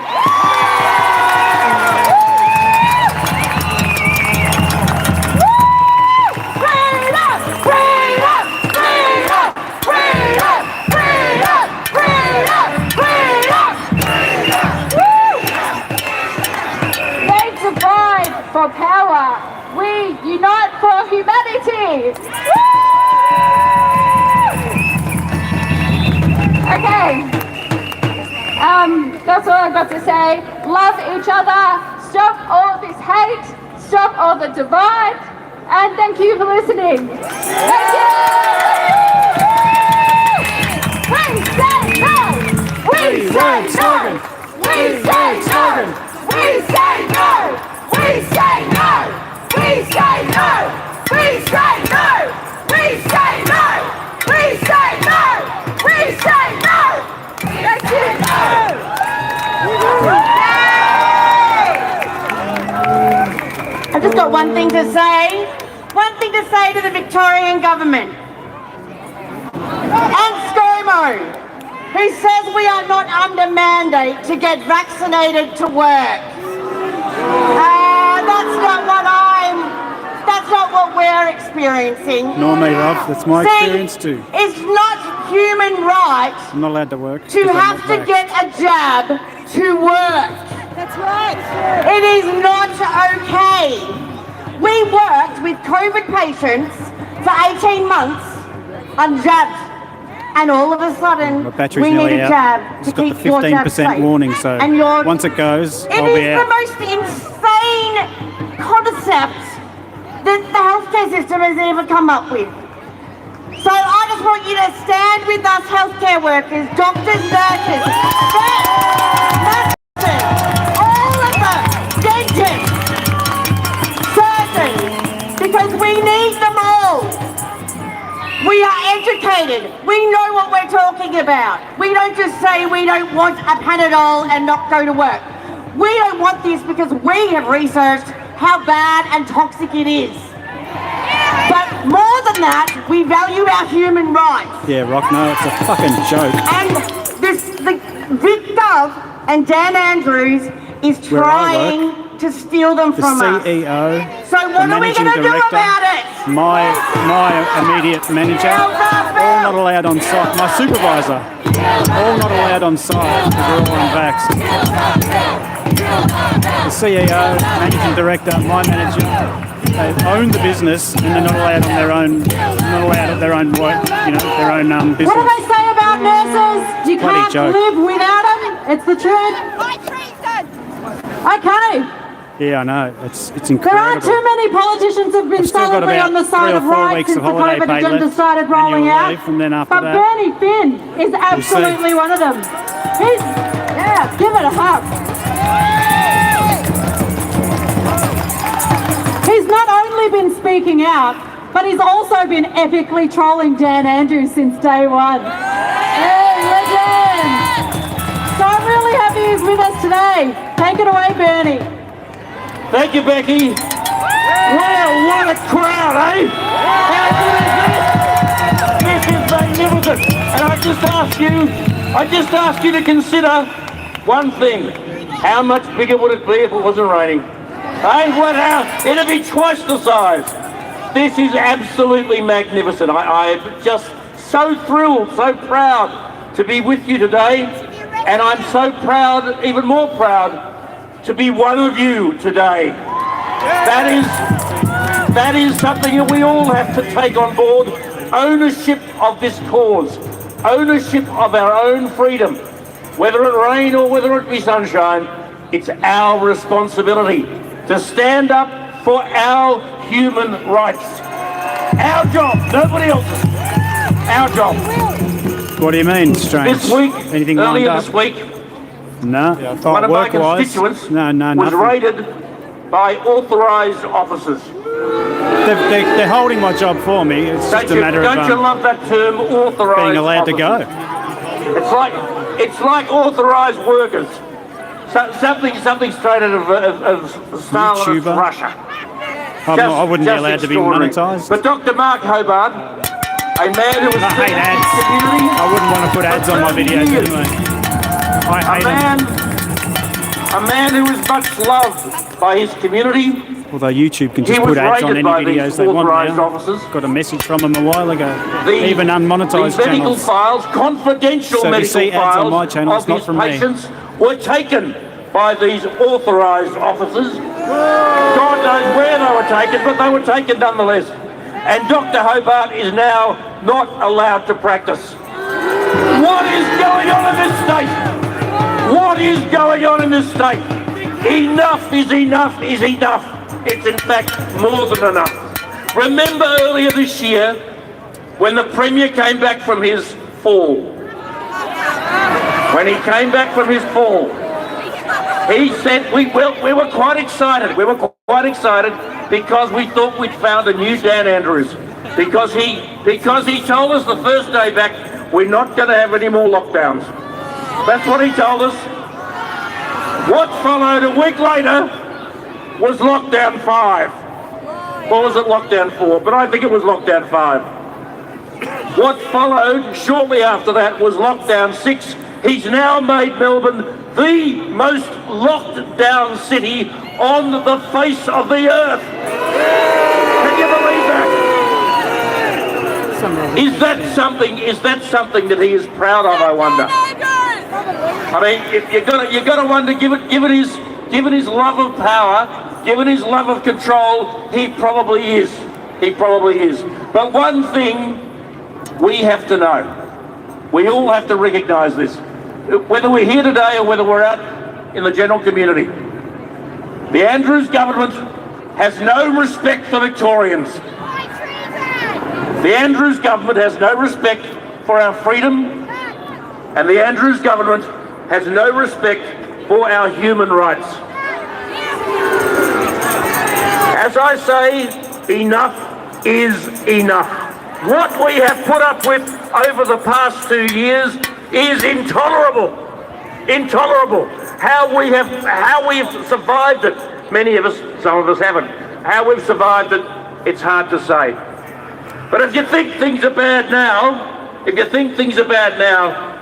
Freedom! Freedom! Freedom! Freedom! Freedom! Freedom! Freedom! unite for humanity. Okay. That's all I've got to say. Love each other. Stop all this hate. Stop all the divide. And thank you for listening. Thank you. We say no. We say no. We say no. We say no. We say no. We say no. We say no. We say no. We say no. We say no. Thank you. I've just got one thing to say. One thing to say to the Victorian government. And ScoMo, who says we are not under mandate to get vaccinated to work. That's not what we're experiencing. Nor me, love. That's my experience too. It's not human right I'm not allowed to work. to have to get a jab to work. That's right. It is not okay. We worked with COVID patients for 18 months unjabbed. And all of a sudden, My battery's we need nearly a out. jab It's to got keep the your jab 15% safe. warning, so And once it goes, it I'll be is the out. most insane concept that the healthcare system has ever come up with. So I just want you to stand with us healthcare workers, doctors, nurses, all of them, dentists, surgeons, because we need them all. We are educated. We know what we're talking about. We don't just say we don't want a Panadol and not go to work. We don't want this because we have researched how bad and toxic it is. But more than that, we value our human rights. Yeah, Rock, no, it's a fucking joke. And the Vic Dove and Dan Andrews is Where I trying to steal them The from us. CEO, So the what are we managing going to do director, about it? my immediate manager, all not allowed on site. My supervisor, all not allowed on site because we're all unvaxxed. The CEO, managing director, my manager, they own the business and they're not allowed on their own, not allowed at their own work, their own business. What do they say about nurses? You Bloody can't joke. live without them. It's the truth. Okay. Yeah, I know. It's There incredible. aren't too many politicians who've been I've still got solidly about on the 3 side or of 4 right weeks since of the holiday COVID pay agenda left, started rolling annual out. leave, and then after But that, Bernie Finn is absolutely one of them. Give it a hug. He's not only been speaking out, but he's also been epically trolling Dan Andrews since day one. Hey, legend! So I'm really happy he's with us today. Take it away, Bernie. Thank you, Becky. Wow, what a crowd, eh? How good is this? This is magnificent. And I just ask you to consider one thing. How much bigger would it be if it wasn't raining? It'd be twice the size. This is absolutely magnificent. I'm just so thrilled, so proud to be with you today. And I'm so proud, even more proud, to be one of you today. That is something that we all have to take on board. Ownership of this cause. Ownership of our own freedom. Whether it rain or whether it be sunshine, it's our responsibility to stand up for our human rights. Our job, nobody else's. Our job. what do you mean, strange? This week, Anything lined earlier up? this week, No, I thought one of my work-wise. constituents No, was nothing. raided by authorised officers. They're holding my job for me. It's just a matter Don't you of love that term, authorised being allowed to officers? go. It's like authorised workers. Something straight out of Stalin's YouTuber. Russia. I wouldn't be allowed to be extraordinary. monetised. But Dr. Mark Hobart, a man who was I hate serving ads. his community, I wouldn't want to put ads on my videos anyway. I hate them. a man who is much loved by his community. Although YouTube can He just was put ads on raided any by these videos they want authorised now. officers. Got a message from them a while ago. Even The unmonetised medical channels. files, confidential So if you medical see ads on files my channel, of it's not his from me. patients were taken by these authorised officers God knows where they were taken, but they were taken nonetheless. And Dr. Hobart is now not allowed to practice. What is going on in this state? What is going on in this state? Enough is enough is enough. It's in fact more than enough. Remember earlier this year when the Premier came back from his fall. When he came back from his fall, he said we were quite excited. We were quite excited because we thought we'd found a new Dan Andrews. Because he told us the first day back, we're not going to have any more lockdowns. That's what he told us. What followed a week later was lockdown 5. Or was it lockdown 4? But I think it was lockdown 5. What followed shortly after that was lockdown 6. He's now made Melbourne the most locked down city on the face of the earth. Can you believe that? Is that something that he is proud of, I wonder? I mean, you got to wonder, given his love of power, given his love of control, he probably is. He probably is. But one thing we have to know, we all have to recognise this, whether we're here today or whether we're out in the general community, the Andrews government has no respect for Victorians. The Andrews government has no respect for our freedom, and the Andrews government has no respect for our human rights. As I say, enough is enough. What we have put up with over the past 2 years is intolerable. Intolerable. How we have survived it. Many of us, some of us haven't. How we've survived it, it's hard to say. But if you think things are bad now,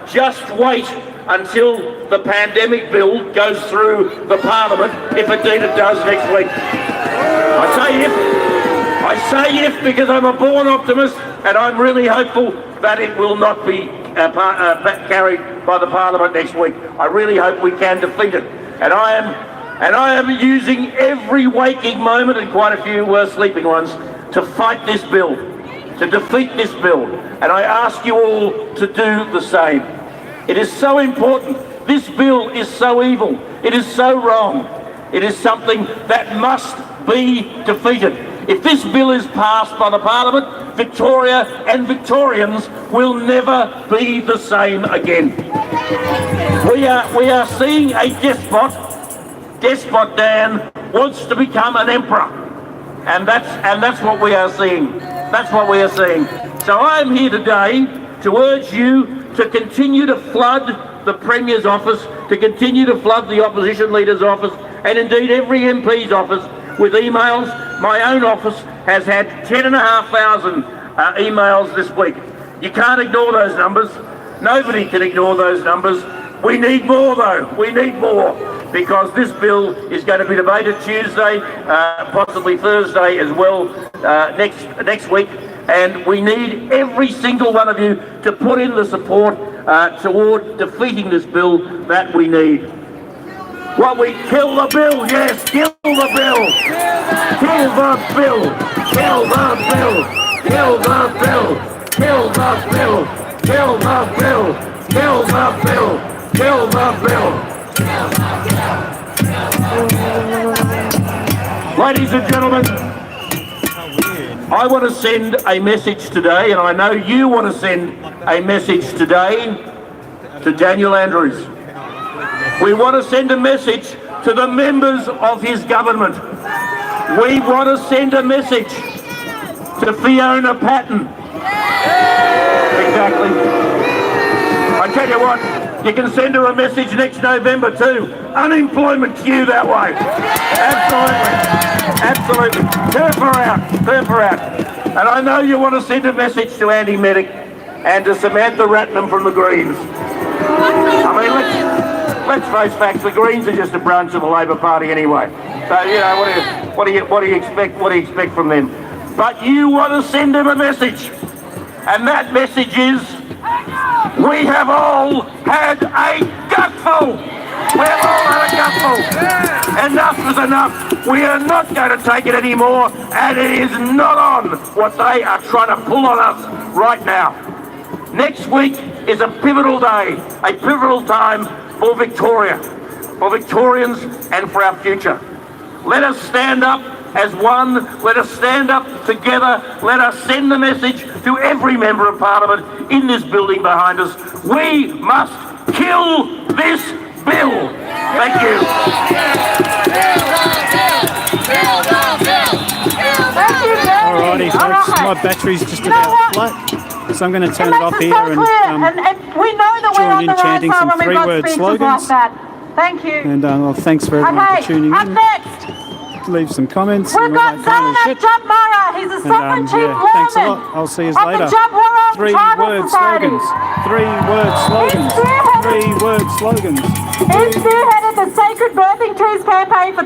just wait until the pandemic bill goes through the Parliament, if indeed it does next week. I say if because I'm a born optimist, and I'm really hopeful that it will not be carried by the Parliament next week. I really hope we can defeat it. And I am using every waking moment, and quite a few sleeping ones, to fight this bill, to defeat this bill. And I ask you all to do the same. It is so important. This bill is so evil. It is so wrong. It is something that must be defeated. If this bill is passed by the Parliament, Victoria and Victorians will never be the same again. We are seeing a despot. Despot Dan wants to become an emperor, and that's what we are seeing. That's what we are seeing. So I am here today to urge you to continue to flood the Premier's office, to continue to flood the opposition leader's office, and indeed every MP's office with emails. My own office has had 10,500 emails this week. You can't ignore those numbers. Nobody can ignore those numbers. We need more though. We need more, because this bill is going to be debated Tuesday, possibly Thursday as well, next week. And we need every single one of you to put in the support toward defeating this bill that we need. What we kill the bill, yes, kill the bill. Kill the bill. Kill the bill. Kill the bill. Kill the bill. Kill the bill. Kill the bill. Kill the bill. Ladies and gentlemen, I want to send a message today, and I know you want to send a message today to Daniel Andrews. We want to send a message to the members of his government. We want to send a message to Fiona Patten. Exactly. I tell you what, you can send her a message next November too. Unemployment queue that way. Absolutely. Turf her out. Turf her out. And I know you want to send a message to Andy Medic and to Samantha Ratnam from the Greens. I mean, let's face facts. The Greens are just a branch of the Labor Party anyway. So you know what do you expect? What do you expect from them? But you want to send them a message, and that message is: we have all had a gutful. We've all had a gutful. Enough is enough. We are not going to take it anymore, and it is not on what they are trying to pull on us right now. Next week is a pivotal day, a pivotal time for Victoria, for Victorians and for our future. Let us stand up as one, let us stand up together, let us send the message to every member of Parliament in this building behind us. We must kill this bill. Thank you. Alrighty folks, my battery's just about flat, so I'm going to turn it off here and we know that we're on the right chanting side some when we've got three-word speeches slogans. like that. Thank you. And well, thanks for everyone for tuning up in. next, Leave some comments. we've got Zana Jump He's a sovereign chief lawman. Thanks a lot. I'll see you of later. the Jump Three-word slogans. Three-word slogans. Three-word slogans. He spearheaded the Sacred Birthing Trees campaign for